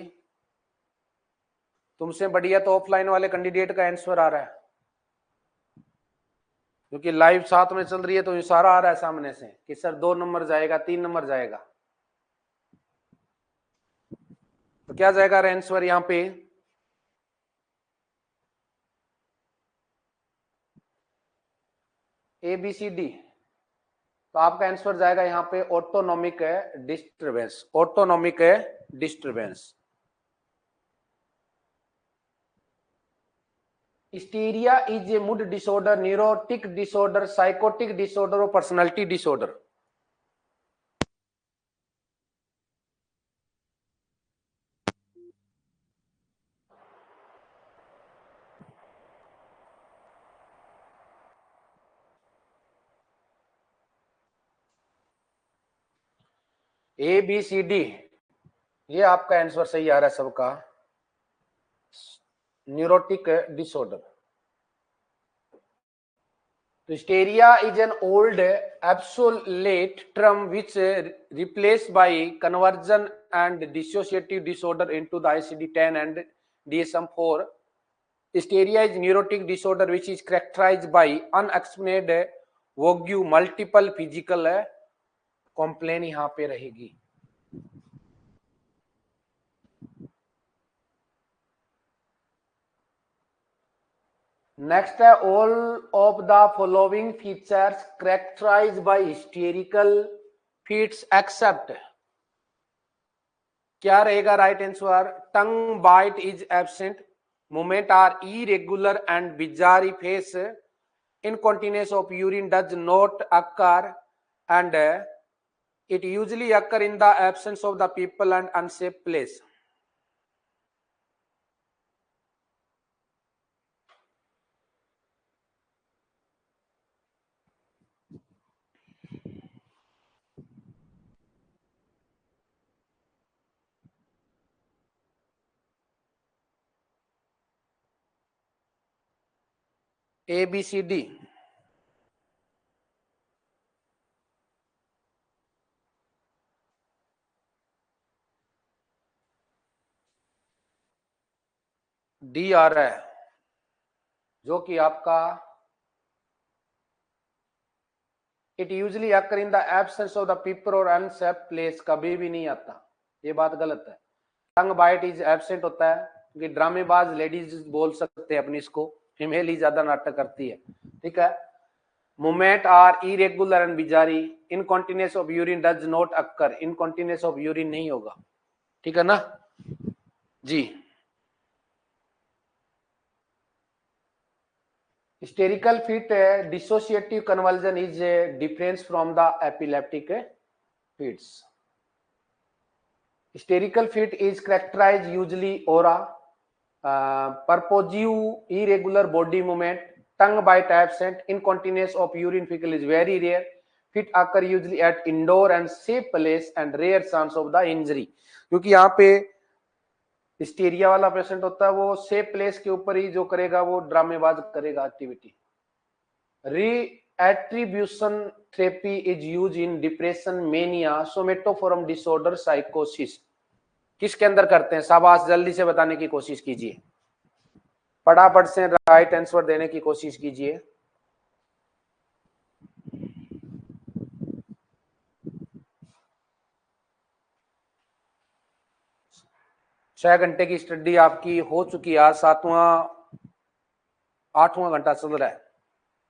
तुमसे बढ़िया तो ऑफलाइन वाले कैंडिडेट का आंसर आ रहा है, क्योंकि लाइव साथ में चल रही है तो ये सारा आ रहा है सामने से कि सर 2 नंबर जाएगा, 3 नंबर जाएगा। तो क्या जाएगा आंसर यहां पे? A B C D. तो आपका आंसर जाएगा यहां पे autonomic disturbance, autonomic disturbance. Hysteria is a mood disorder, neurotic disorder, psychotic disorder और personality disorder. A B C D, ये आपका आंसर सही आ रहा है सबका, neurotic disorder. Hysteria is an old obsolete term which replaced by conversion and dissociative disorder into the ICD-10 and DSM-4. Hysteria is neurotic disorder which is characterized by unexplained vague multiple physical complaint यहाँ पे रहेगी। नेक्स्ट है, all of the following features characterized by hysterical fits except. क्या रहेगा right answer? Tongue bite is absent, movement are irregular and bizarre face, incontinence of urine does not occur, and it usually occur in the absence of the people and unsafe place. A, B, C, D. D आ रहा है, जो कि आपका it usually occur in the absence of the people और अनसेफ प्लेस, कभी भी नहीं आता, ये बात गलत है। टंग बाइट इज एब्सेंट होता है, क्योंकि ड्रामेबाज लेडीज बोल सकते हैं अपनी, इसको फीमेल ही ज्यादा नाटक करती है, ठीक है। Movement are irregular and bizarre, incontinence of urine does not occur, incontinence of urine नहीं होगा, ठीक है ना जी। Hysterical fit dissociative convulsion is a difference from the epileptic fits. Hysterical fit is characterized usually aura, purposive irregular body movement, tongue bite absent, incontinence of urine fecal is very rare. Fit occur usually at indoor and safe place and rare chance of the injury. क्योंकि यहाँ पे हिस्टीरिया वाला पेशेंट होता है, वो सेफ प्लेस के ऊपर ही जो करेगा वो ड्रामेबाज करेगा activity. Reattribution therapy is use in depression, mania, somatoform disorder, साइकोसिस। किसके अंदर करते हैं? शाबाश, जल्दी से बताने की कोशिश कीजिए, फटाफट से राइट आंसर देने की कोशिश कीजिए। छह घंटे की स्टडी आपकी हो चुकी है, आज 8वां घंटा चल रहा है,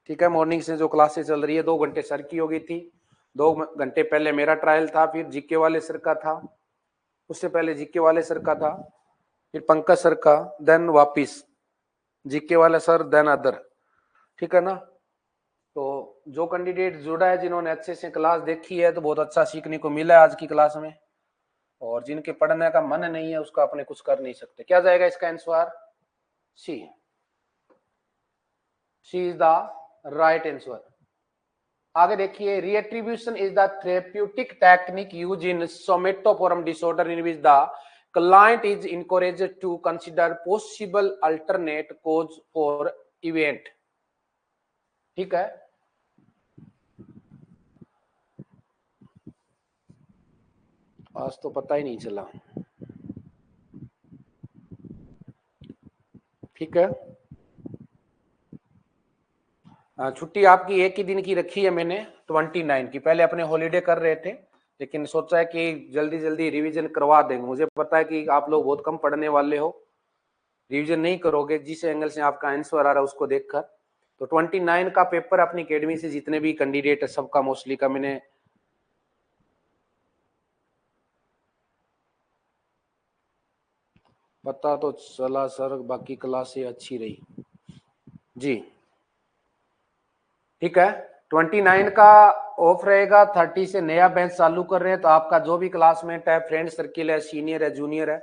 ठीक है। मॉर्निंग से जो क्लासेस चल रही है, 2 घंटे सर की हो गई थी, 2 घंटे पहले मेरा ट्रायल था, फिर जीके वाले सर का था, उससे पहले जीके वाले सर का था, फिर पंकज सर का, देन वापिस जीके वाला सर, देन अदर, ठीक है ना। तो जो कैंडिडेट जुड़ा है, जिन्होंने अच्छे से क्लास देखी है, तो बहुत अच्छा सीखने को मिला है आज की क्लास में, और जिनके पढ़ने का मन नहीं है उसका अपने कुछ कर नहीं सकते। क्या जाएगा इसका answer? C, C is the right answer. आगे देखिए, reattribution is the therapeutic technique use in somatoform disorder in which the client is encouraged to consider possible alternate cause for event, ठीक है। आज तो पता ही नहीं चला, ठीक है। छुट्टी आपकी एक ही दिन की रखी है मैंने, 29 की। पहले अपने हॉलीडे कर रहे थे, लेकिन सोचा है कि जल्दी जल्दी रिवीजन करवा देंगे। मुझे पता है कि आप लोग बहुत कम पढ़ने वाले हो, रिवीजन नहीं करोगे, जिस एंगल से आपका आंसर आ रहा है उसको देखकर। तो 29 का पेपर अपनी अकेडमी से जितने भी कैंडिडेट है सबका मोस्टली का मैंने पता तो चला सर, बाकी क्लासें अच्छी रही जी, ठीक है। 29 का ऑफ रहेगा, 30 से नया बैच चालू कर रहे हैं। तो आपका जो भी क्लासमेट है, फ्रेंड सर्किल है, सीनियर है, जूनियर है,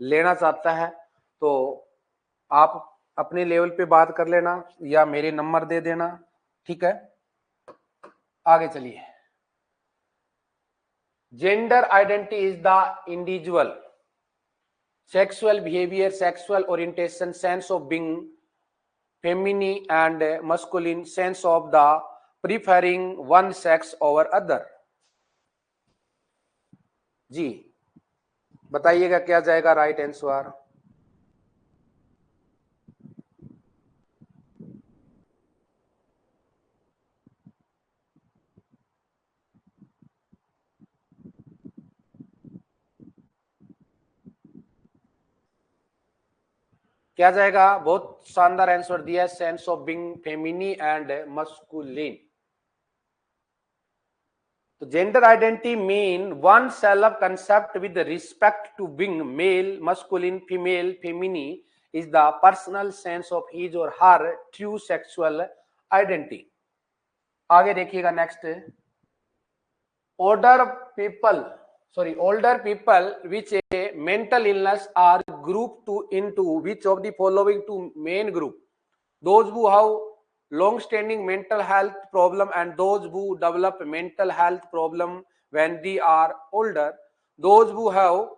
लेना चाहता है तो आप अपने लेवल पे बात कर लेना या मेरे नंबर दे देना, ठीक है। आगे चलिए, gender identity is the individual sexual behavior, sexual orientation, sense of being feminine and masculine, sense of the preferring one sex over other। जी बताइएगा क्या जाएगा राइट आंसर? क्या जाएगा? बहुत शानदार आंसर दिया है, sense of being feminine and masculine. तो gender identity mean one self concept with respect to being male, masculine, female, feminine is the personal sense of his or her true sexual identity. आगे देखिएगा next, older people older people which a mental illness are grouped to into which of the following two main group? Those who have long standing mental health problem and those who develop mental health problem when they are older. Those who have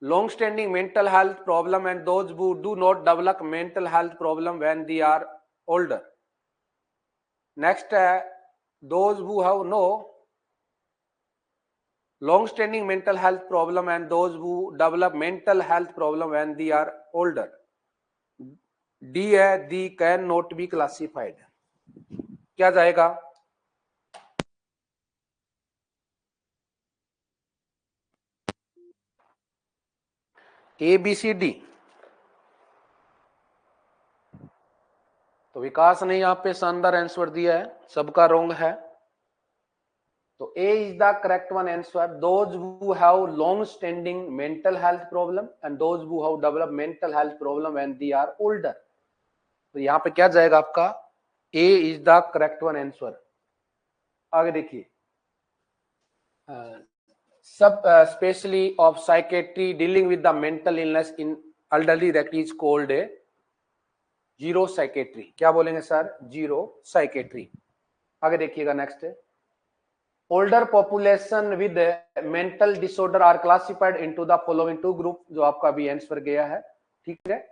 long standing mental health problem and those who do not develop mental health problem when they are older. Next, those who have no long standing mental health problem and those who develop mental health problem when they are older. D है, the can not be classified. क्या जाएगा? A B C D। तो विकास ने यहाँ पे शानदार आंसर दिया है, सबका रॉन्ग है। तो A is the correct one answer. Those who have long standing mental health problem and those who have developed mental health problem when they are older. तो यहाँ पे क्या जाएगा आपका? A is the correct one answer. आगे देखिए, subspecialty of psychiatry dealing with the mental illness in elderly that is called a geropsychiatry. क्या बोलेंगे सर? Geropsychiatry. आगे देखिएगा नेक्स्ट, older population with mental disorder are classified into the following two group, जो आपका भी आंसर गया है, ठीक है।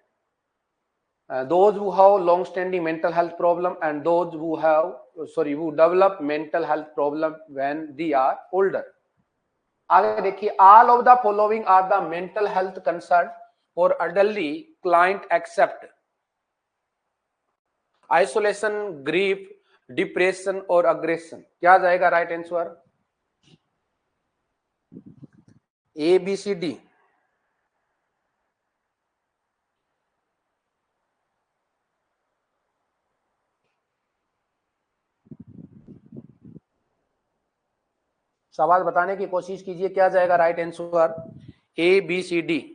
those who have long standing mental health problem and those who have who develop mental health problem when they are older. आगे देखिए, all of the following are the mental health concern for elderly client except isolation, grief, depression और अग्रेशन। क्या जाएगा right answer? A B C D. सवाल बताने की कोशिश कीजिए, क्या जाएगा right answer? A B C D.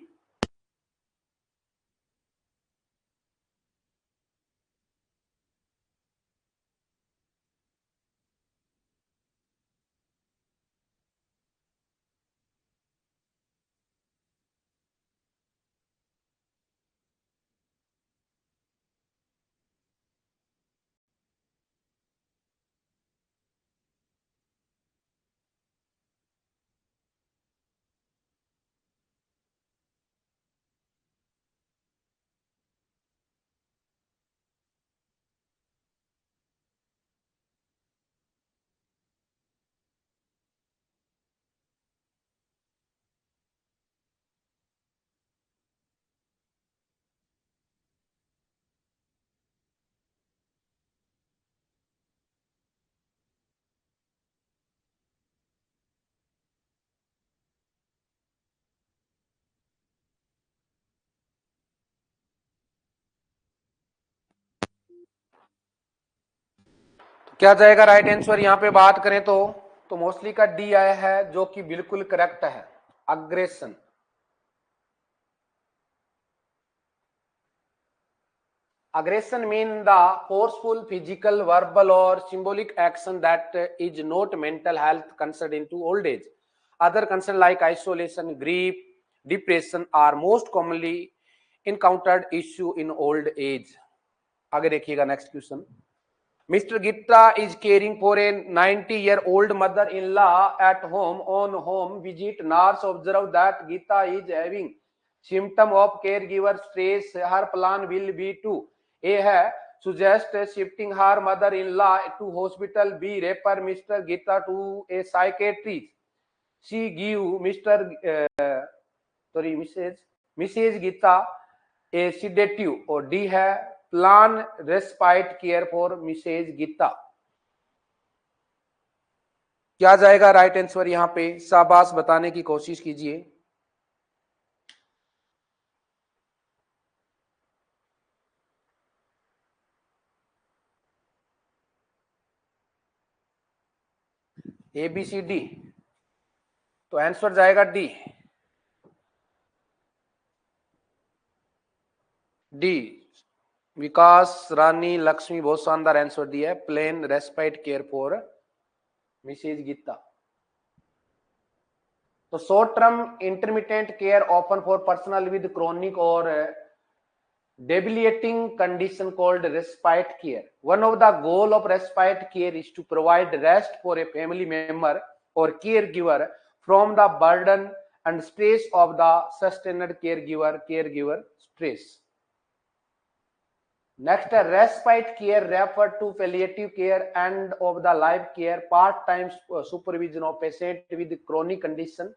क्या जाएगा राइट आंसर? यहां पे बात करें तो मोस्टली का डी आया है, जो कि बिल्कुल करेक्ट है, aggression. Aggression means the forceful physical, verbal or symbolic action that is not mental health concern into old age. Other concern like isolation, grief, depression are most commonly encountered issue in old age. आगे देखिएगा next question. Mr. Gita is caring for a 90-year-old mother-in-law at home. On home visit, nurse observed that Gita is having symptom of caregiver stress. Her plan will be to A है suggest shifting her mother-in-law to hospital. B refer Mr. Gita to a psychiatrist. C give Mrs. Gita a sedative. और D है plan respite care for Mrs Geeta. क्या जाएगा राइट आंसर? यहां पे शाबाश बताने की कोशिश कीजिए। A B C D. तो आंसर जाएगा डी। डी विकास रानी लक्ष्मी बहुत शानदार आंसर दिया है, plain respite care for Mrs Geeta. तो short term intermittent care open for personal with chronic और debilitating condition called respite care. One of the goal of respite care is to provide rest for a family member or caregiver from the burden and stress of the sustained caregiver stress. Next, respite care refer to palliative care and of the life care, part-time supervision of patient with chronic condition,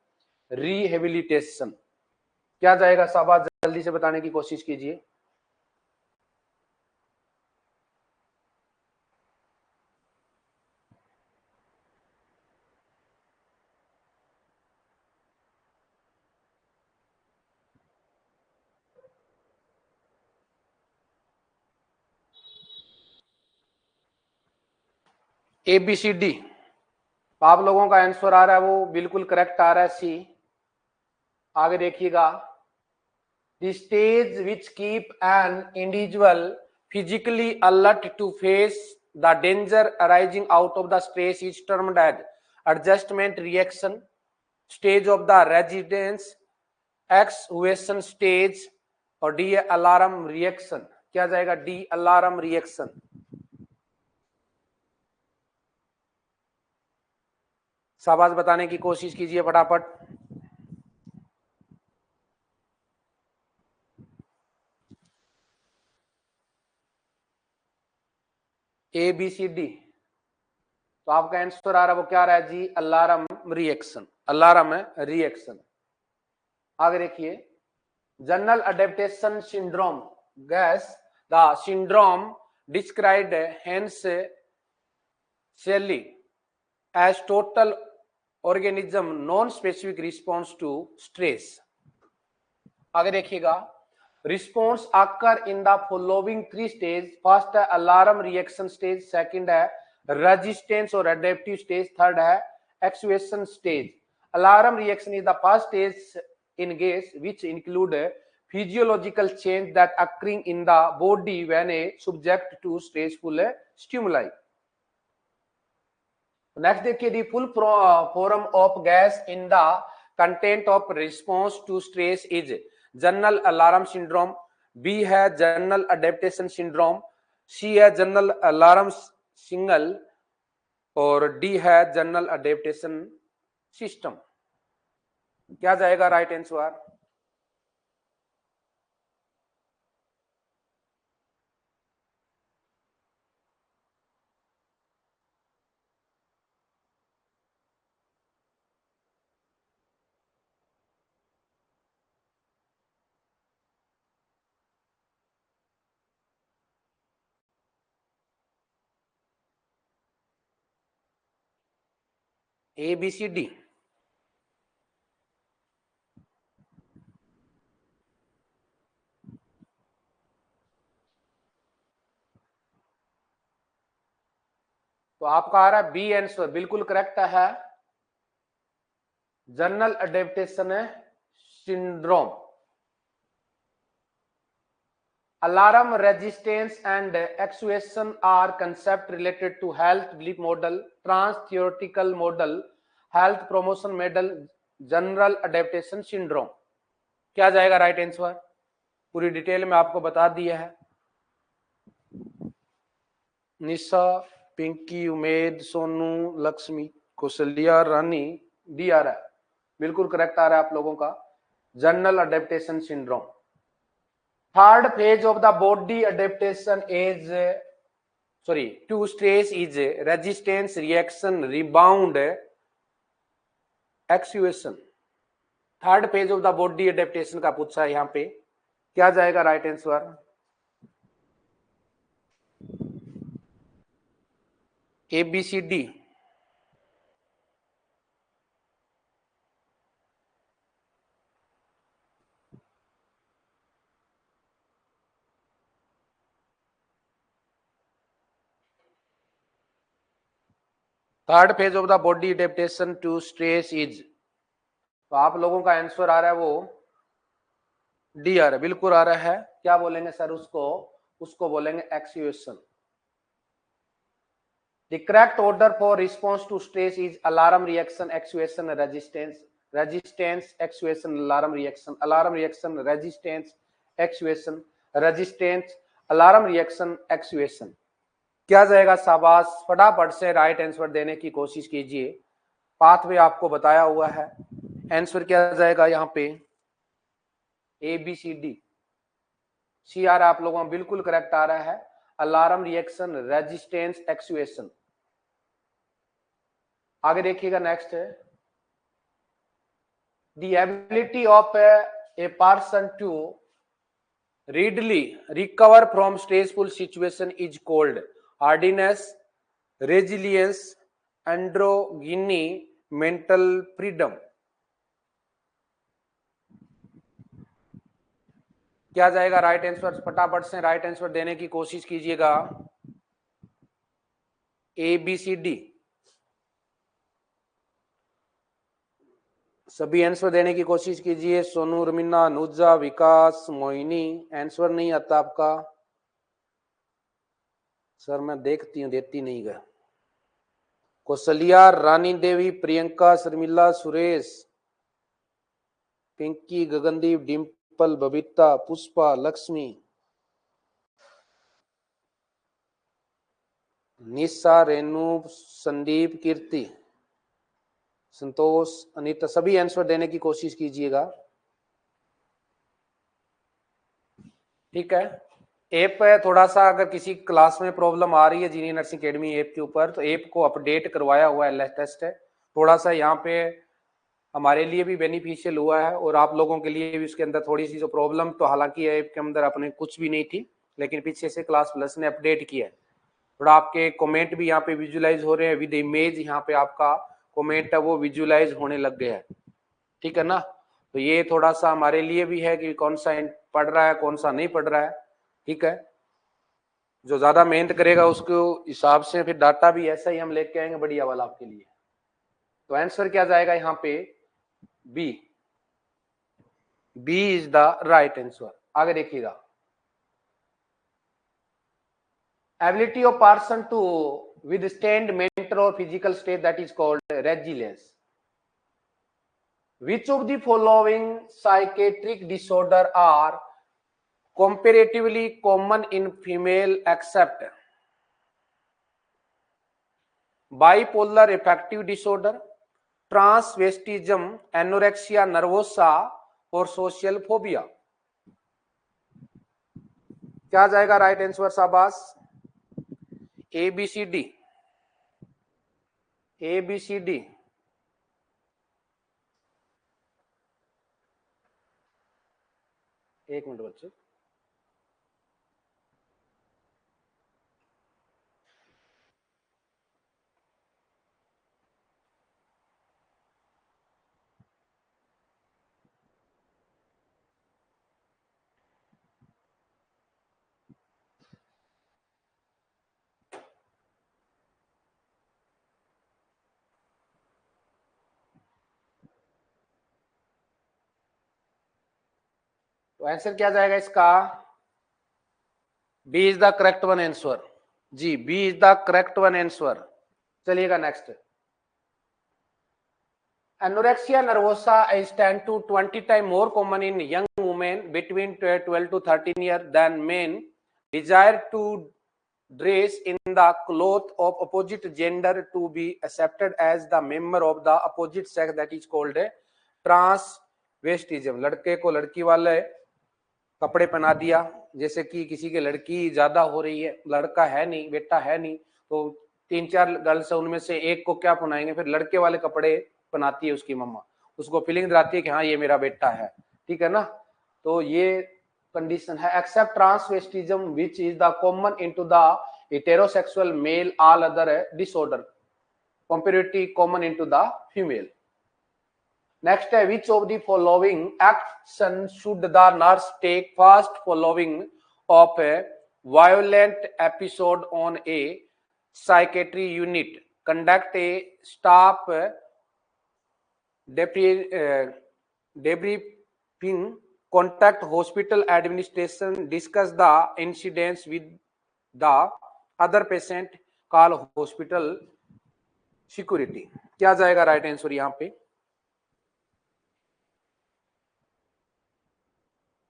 rehabilitation. क्या जाएगा शाबाश, जल्दी से बताने की कोशिश कीजिए। ABCD, आप लोगों का आंसर आ रहा है वो बिल्कुल करेक्ट आ रहा है, सी। आगे देखिएगा, the stage which keep an individual physically alert to face the danger arising out of the stress is termed as adjustment reaction, stage of the resistance, exhaustion stage, और डी अलार्म रिएक्शन। क्या जाएगा? D alarm reaction. शाबाश, बताने की कोशिश कीजिए फटाफट। ABCD, तो आपका आंसर आ रहा है वो क्या आ रहा है जी? Alarm reaction. अलार्म है रिएक्शन। आगे देखिए, general adaptation syndrome GAS the syndrome described Hans Selye as total organism non specific response to stress. आगे देखिएगा, response occur in the following 3 stage. First है अलार्म रिएक्शन स्टेज, सेकंड है रेजिस्टेंस और अडेप्टिव स्टेज, थर्ड है exhaustion stage. Alarm reaction is the first stage in gas which include physiological change that occurring in the body when a subject to stressful stimuli. Next देखिए, the full form of gas in the content of response to stress is general alarm syndrome, B है general adaptation syndrome, C है general alarm signal, और D है general adaptation system। क्या जाएगा राइट आंसर? ABCD, तो आपका आ रहा है बी आंसर, बिल्कुल करेक्ट है, general adaptation syndrome. Alarm resistance and exhaustion are concept related to health belief model, trans theoretical model, health promotion model, general adaptation syndrome. क्या जाएगा राइट आंसर? पूरी डिटेल में आपको बता दिया है। निशा, पिंकी, उमेद, सोनू, लक्ष्मी, कौशल्या, रानी, डी आ रहा है, बिल्कुल करेक्ट आ रहा है आप लोगों का, general adaptation syndrome. Third phase of the body adaptation is to stress is resistance reaction rebound exhaustion. Third phase of the body adaptation का पूछा है यहाँ पे, क्या जाएगा right answer? ABCD, third phase of the body adaptation to stress is, तो आप लोगों का आंसर आ रहा है वो डी आ रहा है, बिल्कुल आ रहा है। क्या बोलेंगे सर उसको? उसको बोलेंगे actuation. The correct order for response to stress is alarm reaction, actuation, resistance, resistance, actuation, alarm reaction, resistance, actuation, resistance, alarm reaction, actuation। क्या जाएगा? शाबाश, फटाफट से राइट आंसर देने की कोशिश कीजिए। पाथवे आपको बताया हुआ है। आंसर क्या जाएगा यहाँ पे? A B C D. C आर आप लोगों में बिल्कुल करेक्ट आ रहा है। Alarm reaction, resistance, exhaustion. आगे देखिएगा, नेक्स्ट है the ability of a person to readily recover from stressful situation is called hardiness, resilience, androgyny, mental freedom। क्या जाएगा राइट आंसर? फटाफट से राइट आंसर देने की कोशिश कीजिएगा। A B C D. सभी आंसर देने की कोशिश कीजिए। सोनू, रमीना, नुजा, विकास, मोहिनी। आंसर नहीं आता आपका? सर मैं देखती हूँ, देती नहीं गया। कौशल्या, रानी देवी, प्रियंका, शर्मिला, सुरेश, पिंकी, गगनदीप, डिंपल, बबीता, पुष्पा, लक्ष्मी, निशा, रेनू, संदीप, कीर्ति, संतोष, अनीता। सभी आंसर देने की कोशिश कीजिएगा। ठीक है। ऐप है थोड़ा सा, अगर किसी क्लास में प्रॉब्लम आ रही है जीनी नर्सिंग एकेडमी ऐप के ऊपर, तो ऐप को अपडेट करवाया हुआ है, लेटेस्ट है। थोड़ा सा यहाँ पे हमारे लिए भी बेनिफिशियल हुआ है और आप लोगों के लिए भी। उसके अंदर थोड़ी सी जो प्रॉब्लम, तो हालांकि ऐप के अंदर अपने कुछ भी नहीं थी, लेकिन पीछे से क्लास प्लस ने अपडेट किया है। थोड़ा आपके कमेंट भी यहाँ पे विजुअलाइज हो रहे हैं विद इमेज। यहाँ पे आपका कमेंट है वो विजुअलाइज होने लग गया है। ठीक है ना? तो ये थोड़ा सा हमारे लिए भी है कि कौन सा पढ़ रहा है, कौन सा नहीं पढ़ रहा है। ठीक है। जो ज्यादा मेहनत करेगा उसको हिसाब से फिर डाटा भी ऐसा ही हम लेके आएंगे बढ़िया वाला आपके लिए। तो आंसर क्या जाएगा यहाँ पे? B. B is the right answer. आगे देखिएगा, ability of person to withstand mental or physical state that is called resilience। Which of the following psychiatric disorder are comparatively common in female except bipolar affective disorder, transvestism, anorexia nervosa और social phobia? क्या जाएगा राइट आंसर? शाबाश। A B C D. A B C D. एक मिनट बच्चों। तो आंसर क्या जाएगा इसका? B is the correct one answer. जी, B is the correct one answer. चलिएगा next. Anorexia nervosa is 10 to 20 times more common in young women between 12 to 13 years than men. Desire to dress in the cloth of opposite gender to be accepted as the member of the opposite sex, that is called transvestism। लड़के को लड़की वाले कपड़े पहना दिया, जैसे कि किसी की लड़की ज्यादा हो रही है, लड़का है नहीं, बेटा है नहीं, तो 3-4 गर्ल्स है, उनमें से एक को क्या पहनाएंगे? फिर लड़के वाले कपड़े पहनाती है उसकी मम्मा, उसको फीलिंग दिलाती है कि हाँ ये मेरा बेटा है। ठीक है ना? तो ये कंडीशन है। Except transvestism which is the common into the heterosexual male, all other disorder comparatively common into the female. Next, which of the following action should the nurse take first following of a violent episode on a psychiatry unit? Conduct a staff debriefing, contact hospital administration, discuss the incidents with the other patient, call hospital security. क्या जाएगा राइट आंसर यहां पे?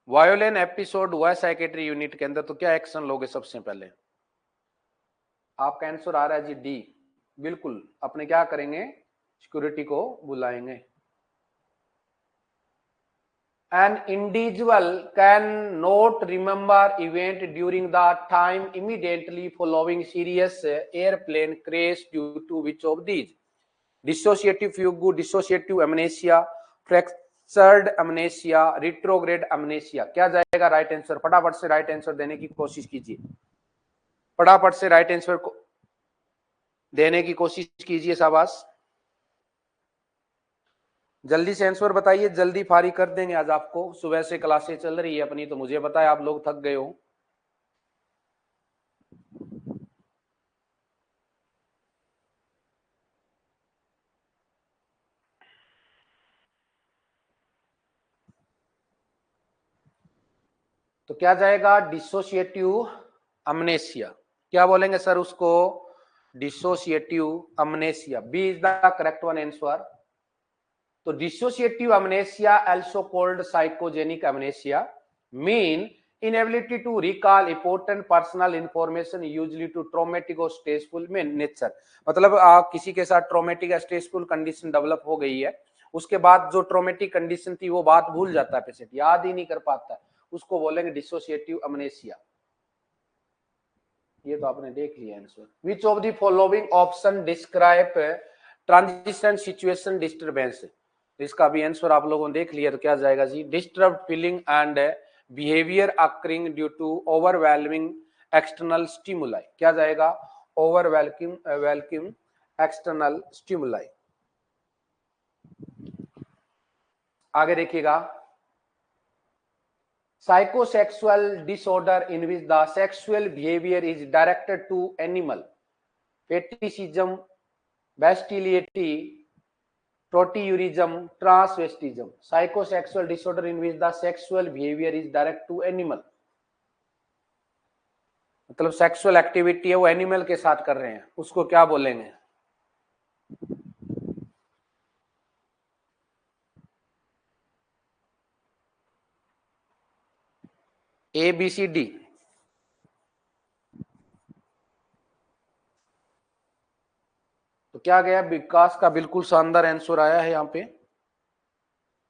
वायोलेंट एपिसोड हुआ साइकेट्री यूनिट के अंदर, तो क्या एक्शन लोगे सबसे पहले? आपका आंसर आ रहा है जी डी, बिल्कुल। अपने क्या करेंगे? सिक्योरिटी को बुलाएंगे। An individual cannot remember event during the time immediately following serious airplane crash due to which of these? Dissociative fugue, dissociative amnesia, fractured amnesia, retrograde amnesia। क्या जाएगा राइट आंसर? फटाफट से राइट आंसर देने की कोशिश कीजिए, फटाफट से राइट आंसर को देने की कोशिश कीजिए, शाबाश। जल्दी से आंसर बताइए, जल्दी फारिग कर देंगे आज आपको। सुबह से क्लासें चल रही है अपनी, तो मुझे पता है आप लोग थक गए हो। तो क्या जाएगा? Dissociative amnesia. क्या बोलेंगे सर उसको? Dissociative amnesia. B is the correct one answer. तो dissociative amnesia, also called psychogenic amnesia, mean inability to recall important personal information usually to traumatic or stressful nature। मतलब किसी के साथ ट्रॉमेटिक या स्ट्रेसफुल कंडीशन डेवलप हो गई है, उसके बाद जो ट्रॉमेटिक कंडीशन थी वो बात भूल जाता है पेशेंट, याद ही नहीं कर पाता, उसको बोलेंगे डिसोसिएटिव अमनेसिया। ये तो आपने देख लिया answer. Which of the following option describe transition situation disturbance? इसका भी आंसर आप लोगों ने देख लिया, तो क्या जाएगा जी? Disturb feeling and behaviour occurring due to overwhelming external stimuli. क्या जाएगा? Overwhelming external stimuli. आगे देखिएगा। Psychosexual disorder in which the sexual behavior is directed to animal, fetishism, bestiality, proteurichism, transvestism। Psychosexual disorder in which the sexual behavior is direct to animal, मतलब सेक्सुअल एक्टिविटी है वो एनिमल के साथ कर रहे हैं, उसको क्या बोलेंगे? A B C D. तो क्या गया? विकास का बिल्कुल शानदार आंसर आया है यहाँ पे।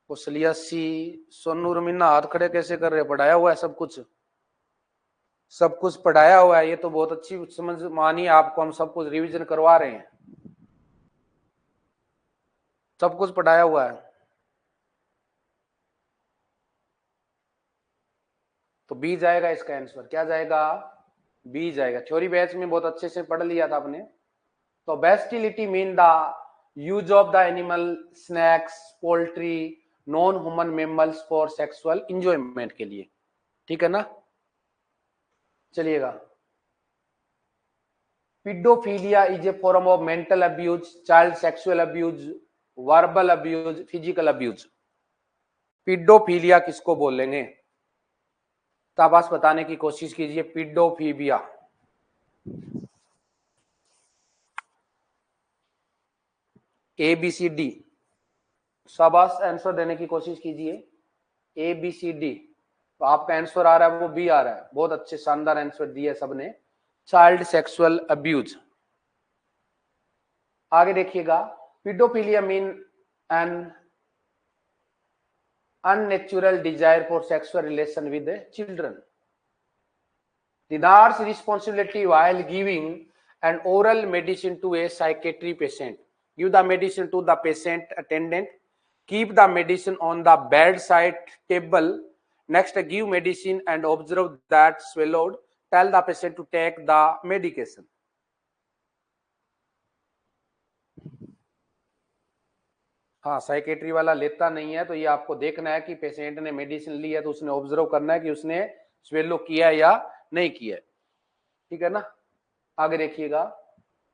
कुशलियासी, सोनू रमीना हाथ खड़े कैसे कर रहे हैं? पढ़ाया हुआ है सब कुछ, सब कुछ पढ़ाया हुआ है। ये तो बहुत अच्छी समझ मानी आपको, हम सब कुछ रिवीजन करवा रहे हैं, सब कुछ पढ़ाया हुआ है। तो बी जाएगा इसका आंसर। क्या जाएगा? बी जाएगा। थ्योरी बैच में बहुत अच्छे से पढ़ लिया था आपने। तो bestiality mean the use of the animal, snacks, poultry, non human mammals for sexual enjoyment के लिए, ठीक है ना? चलिएगा। Paedophilia is a form of mental abuse, child sexual abuse, verbal abuse, physical abuse. Paedophilia किसको बोलेंगे? ताबास बताने की कोशिश कीजिए। Paedophilia. A B C D. शाबाश, आंसर देने की कोशिश कीजिए। A B C D. तो आपका आंसर आ रहा है वो बी आ रहा है। बहुत अच्छे शानदार आंसर दिए सबने, चाइल्ड सेक्सुअल अब्यूज। आगे देखिएगा। Paedophilia mean an unnatural desire for sexual relation with the children. The nurse responsibility while giving an oral medicine to a psychiatry patient. Give the medicine to the patient attendant. Keep the medicine on the bedside table. Next, give medicine and observe that swallowed. Tell the patient to take the medication. हाँ, साइकेट्री वाला लेता नहीं है, तो ये आपको देखना है कि पेशेंट ने मेडिसिन ली है तो उसने ऑब्जर्व करना है कि उसने स्वेलो किया या नहीं किया, ठीक है ना? आगे देखिएगा।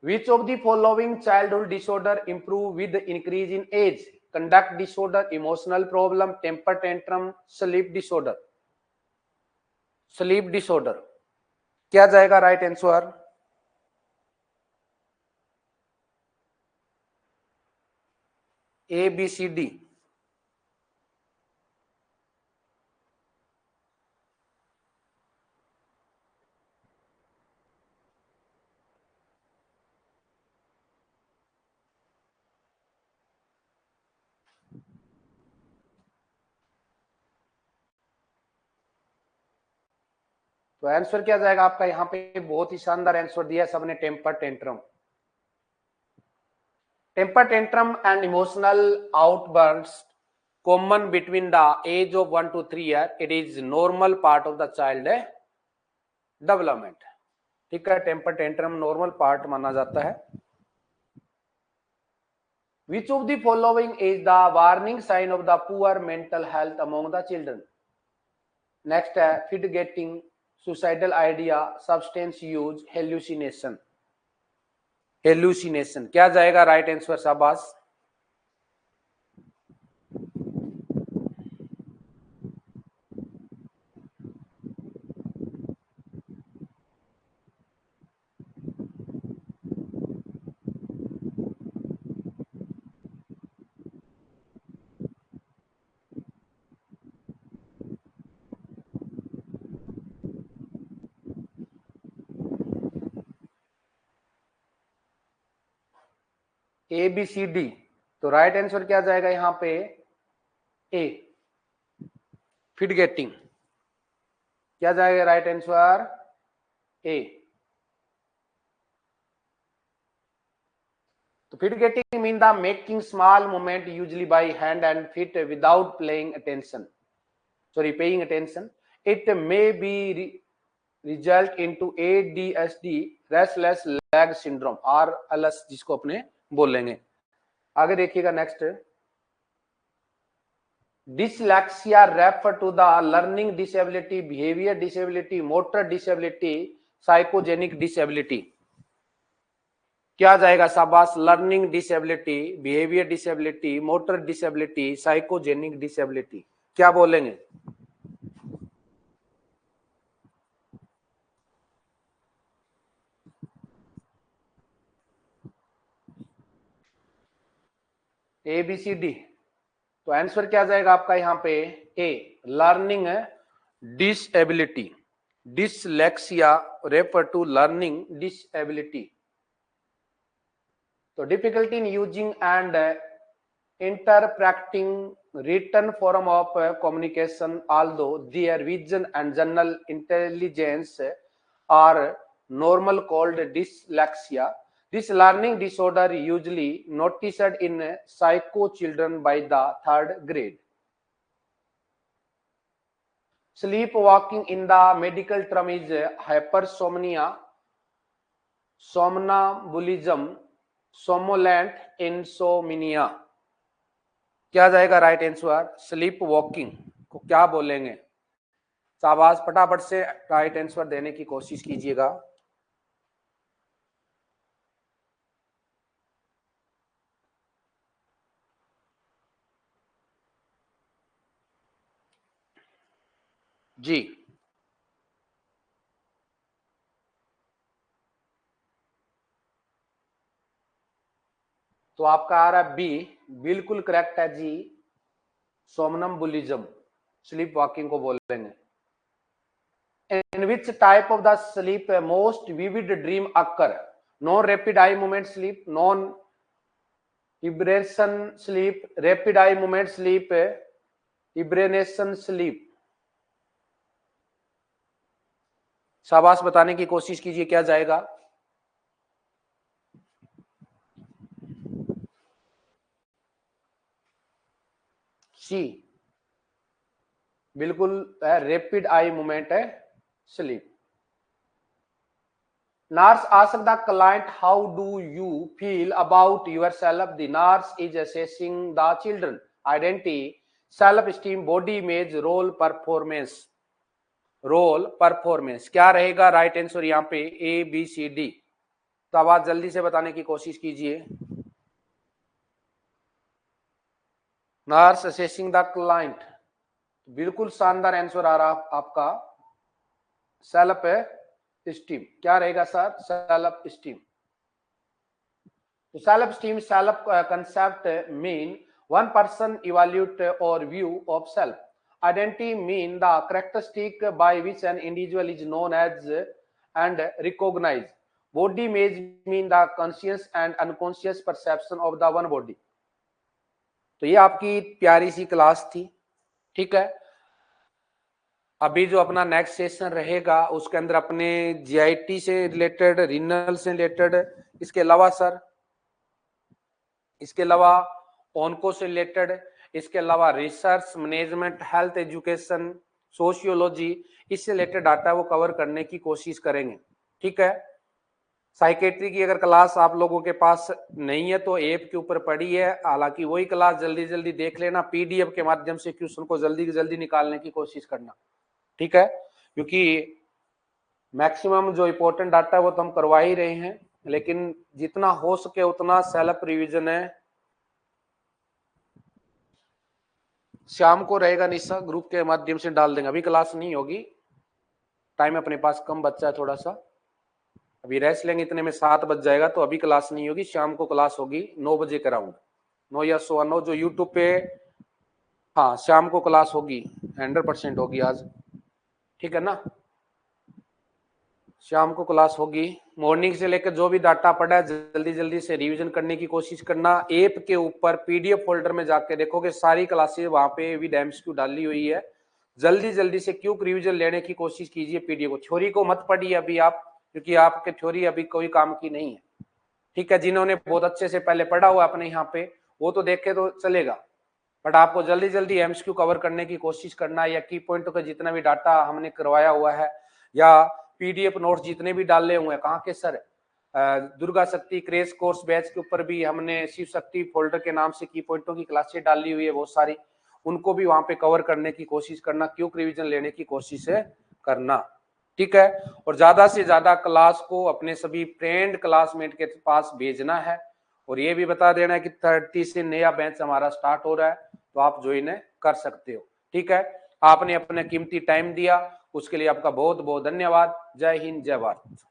Which of the following childhood disorder improve with increase in age? Conduct disorder, emotional problem, temper tantrum, sleep disorder. Sleep disorder क्या जाएगा right answer? A B C D. तो आंसर क्या जाएगा आपका? यहाँ पे बहुत ही शानदार आंसर दिया सबने, temper tantrum. Temper tantrum and emotional outburst common between the age of 1 to 3 year. It is normal part of the child development. ठीक है, टेम्पर टेंट्रम नॉर्मल पार्ट माना जाता है। Which of the following is the warning sign of the poor mental health among the children? Next है fidgeting, suicidal idea, substance use, hallucination. Hallucination क्या जाएगा राइट आंसर? शाबाश। A B C D. तो राइट आंसर क्या जाएगा यहां पे? A, fidgeting. क्या जाएगा राइट आंसर? ए। तो fidgeting mean the making small movement usually by hand and feet without playing attention, sorry paying attention. It may be result into ADHD, restless leg syndrome, RLS जिसको अपने बोलेंगे। आगे देखिएगा next. Dyslexia refer to the learning disability, behaviour disability, motor disability, psychogenic disability. क्या जाएगा? शाबाश। Learning disability, behaviour disability, motor disability, psychogenic disability. क्या बोलेंगे? A B C D. तो आंसर क्या जाएगा आपका यहाँ पे? A, learning disability. Dyslexia refer to learning disability. तो difficulty in using and interpreting written form of communication, although their vision and general intelligence are normal, called dyslexia. This learning disorder usually noticed in psycho children by the 3rd grade. Sleepwalking in the medical term is hypersomnia, somnambulism, somnolent insomnia. क्या जाएगा राइट आंसर? स्लीप वॉकिंग को क्या बोलेंगे? शाबाश, फटाफट से राइट आंसर देने की कोशिश कीजिएगा। जी, तो आपका आ रहा है बी, बिल्कुल करेक्ट है जी। सोमनम्बुलिज्म स्लीप वॉकिंग को बोलेंगे। In which type of the sleep most vivid dream occur? Non rapid eye movement sleep, non hibernation sleep, rapid eye movement sleep, hibernation sleep। शाबाश, बताने की कोशिश कीजिए क्या जाएगा? सी, बिल्कुल रैपिड आई मूवमेंट है sleep. Nurse asked the client, how do you feel about yourself? The nurse is assessing the children identity, self-esteem, body image, role performance। Role performance क्या रहेगा राइट आंसर यहाँ पे? A B C D. तो आवाज जल्दी से बताने की कोशिश कीजिए। नर्स असेसिंग द क्लाइंट, बिल्कुल शानदार आंसर आ रहा आपका सेल्फ स्टीम। क्या रहेगा सर? Self esteem. तो self esteem, self concept mean one person evaluate और view of self. Identity mean the characteristic by which an individual is known as and recognise. Body image mean the conscious and unconscious perception of the one body. तो ये आपकी प्यारी सी क्लास थी, ठीक है। अभी जो अपना नेक्स्ट सेशन रहेगा उसके अंदर अपने जीआईटी से रिलेटेड, रीनल से रिलेटेड, इसके अलावा सर, इसके अलावा ऑनको से रिलेटेड, इसके अलावा research management, health education, sociology, इससे रिलेटेड डाटा वो कवर करने की कोशिश करेंगे, ठीक है। साइकेट्री की अगर क्लास आप लोगों के पास नहीं है तो ऐप के ऊपर पड़ी है, हालांकि वही क्लास जल्दी जल्दी देख लेना, पीडीएफ के माध्यम से क्वेश्चन को जल्दी जल्दी निकालने की कोशिश करना, ठीक है। क्योंकि मैक्सिमम जो इंपॉर्टेंट डाटा है वो तो हम करवा ही रहे हैं, लेकिन जितना हो सके उतना सेल्फ रिवीजन है। शाम को रहेगा निशा, ग्रुप के माध्यम से डाल देंगे, अभी क्लास नहीं होगी, टाइम अपने पास कम बच्चा है थोड़ा सा, अभी रेस्ट लेंगे, इतने में 7 बज जाएगा, तो अभी क्लास नहीं होगी, शाम को क्लास होगी 9 बजे कराऊंगा, 9 या 9:15 जो यूट्यूब पे, हाँ शाम को क्लास होगी, 100% होगी आज, ठीक है ना। शाम को क्लास होगी, मॉर्निंग से लेकर जो भी डाटा पड़ा है जल्दी जल्दी से रिवीजन करने की कोशिश करना। ऐप के ऊपर पीडीएफ फोल्डर में जाके देखोगे सारी क्लासेस वहां पे विद एमसीक्यू डाली हुई है, जल्दी जल्दी से क्यों रिवीजन लेने की कोशिश कीजिए पीडीएफ को, थ्योरी को मत पढ़िए अभी आप, क्योंकि आपके थ्योरी अभी कोई काम की नहीं है, ठीक है। जिन्होंने बहुत अच्छे से पहले पढ़ा हुआ अपने यहाँ पे वो तो देखे तो चलेगा, बट आपको जल्दी जल्दी एमसीक्यू कवर करने की कोशिश करना है, या की पॉइंट का जितना भी डाटा हमने करवाया हुआ है, या पीडीएफ नोट्स जितने भी डाले हुए हैं, कहाँ के सर, दुर्गा शक्ति क्रेश कोर्स बैच के ऊपर भी हमने शिव शक्ति फोल्डर के नाम से की पॉइंटों की क्लासेस डाली हुई है बहुत सारी, उनको भी वहां पे कवर करने की कोशिश करना, क्यों रिवीजन लेने की कोशिश है करना, ठीक है। और ज्यादा से ज्यादा क्लास को अपने सभी फ्रेंड क्लासमेट के पास भेजना है, और ये भी बता देना है कि 30 से नया बैच हमारा स्टार्ट हो रहा है, तो आप ज्वाइन कर सकते हो, ठीक है। आपने अपना कीमती टाइम दिया उसके लिए आपका बहुत बहुत धन्यवाद। जय हिंद, जय भारत।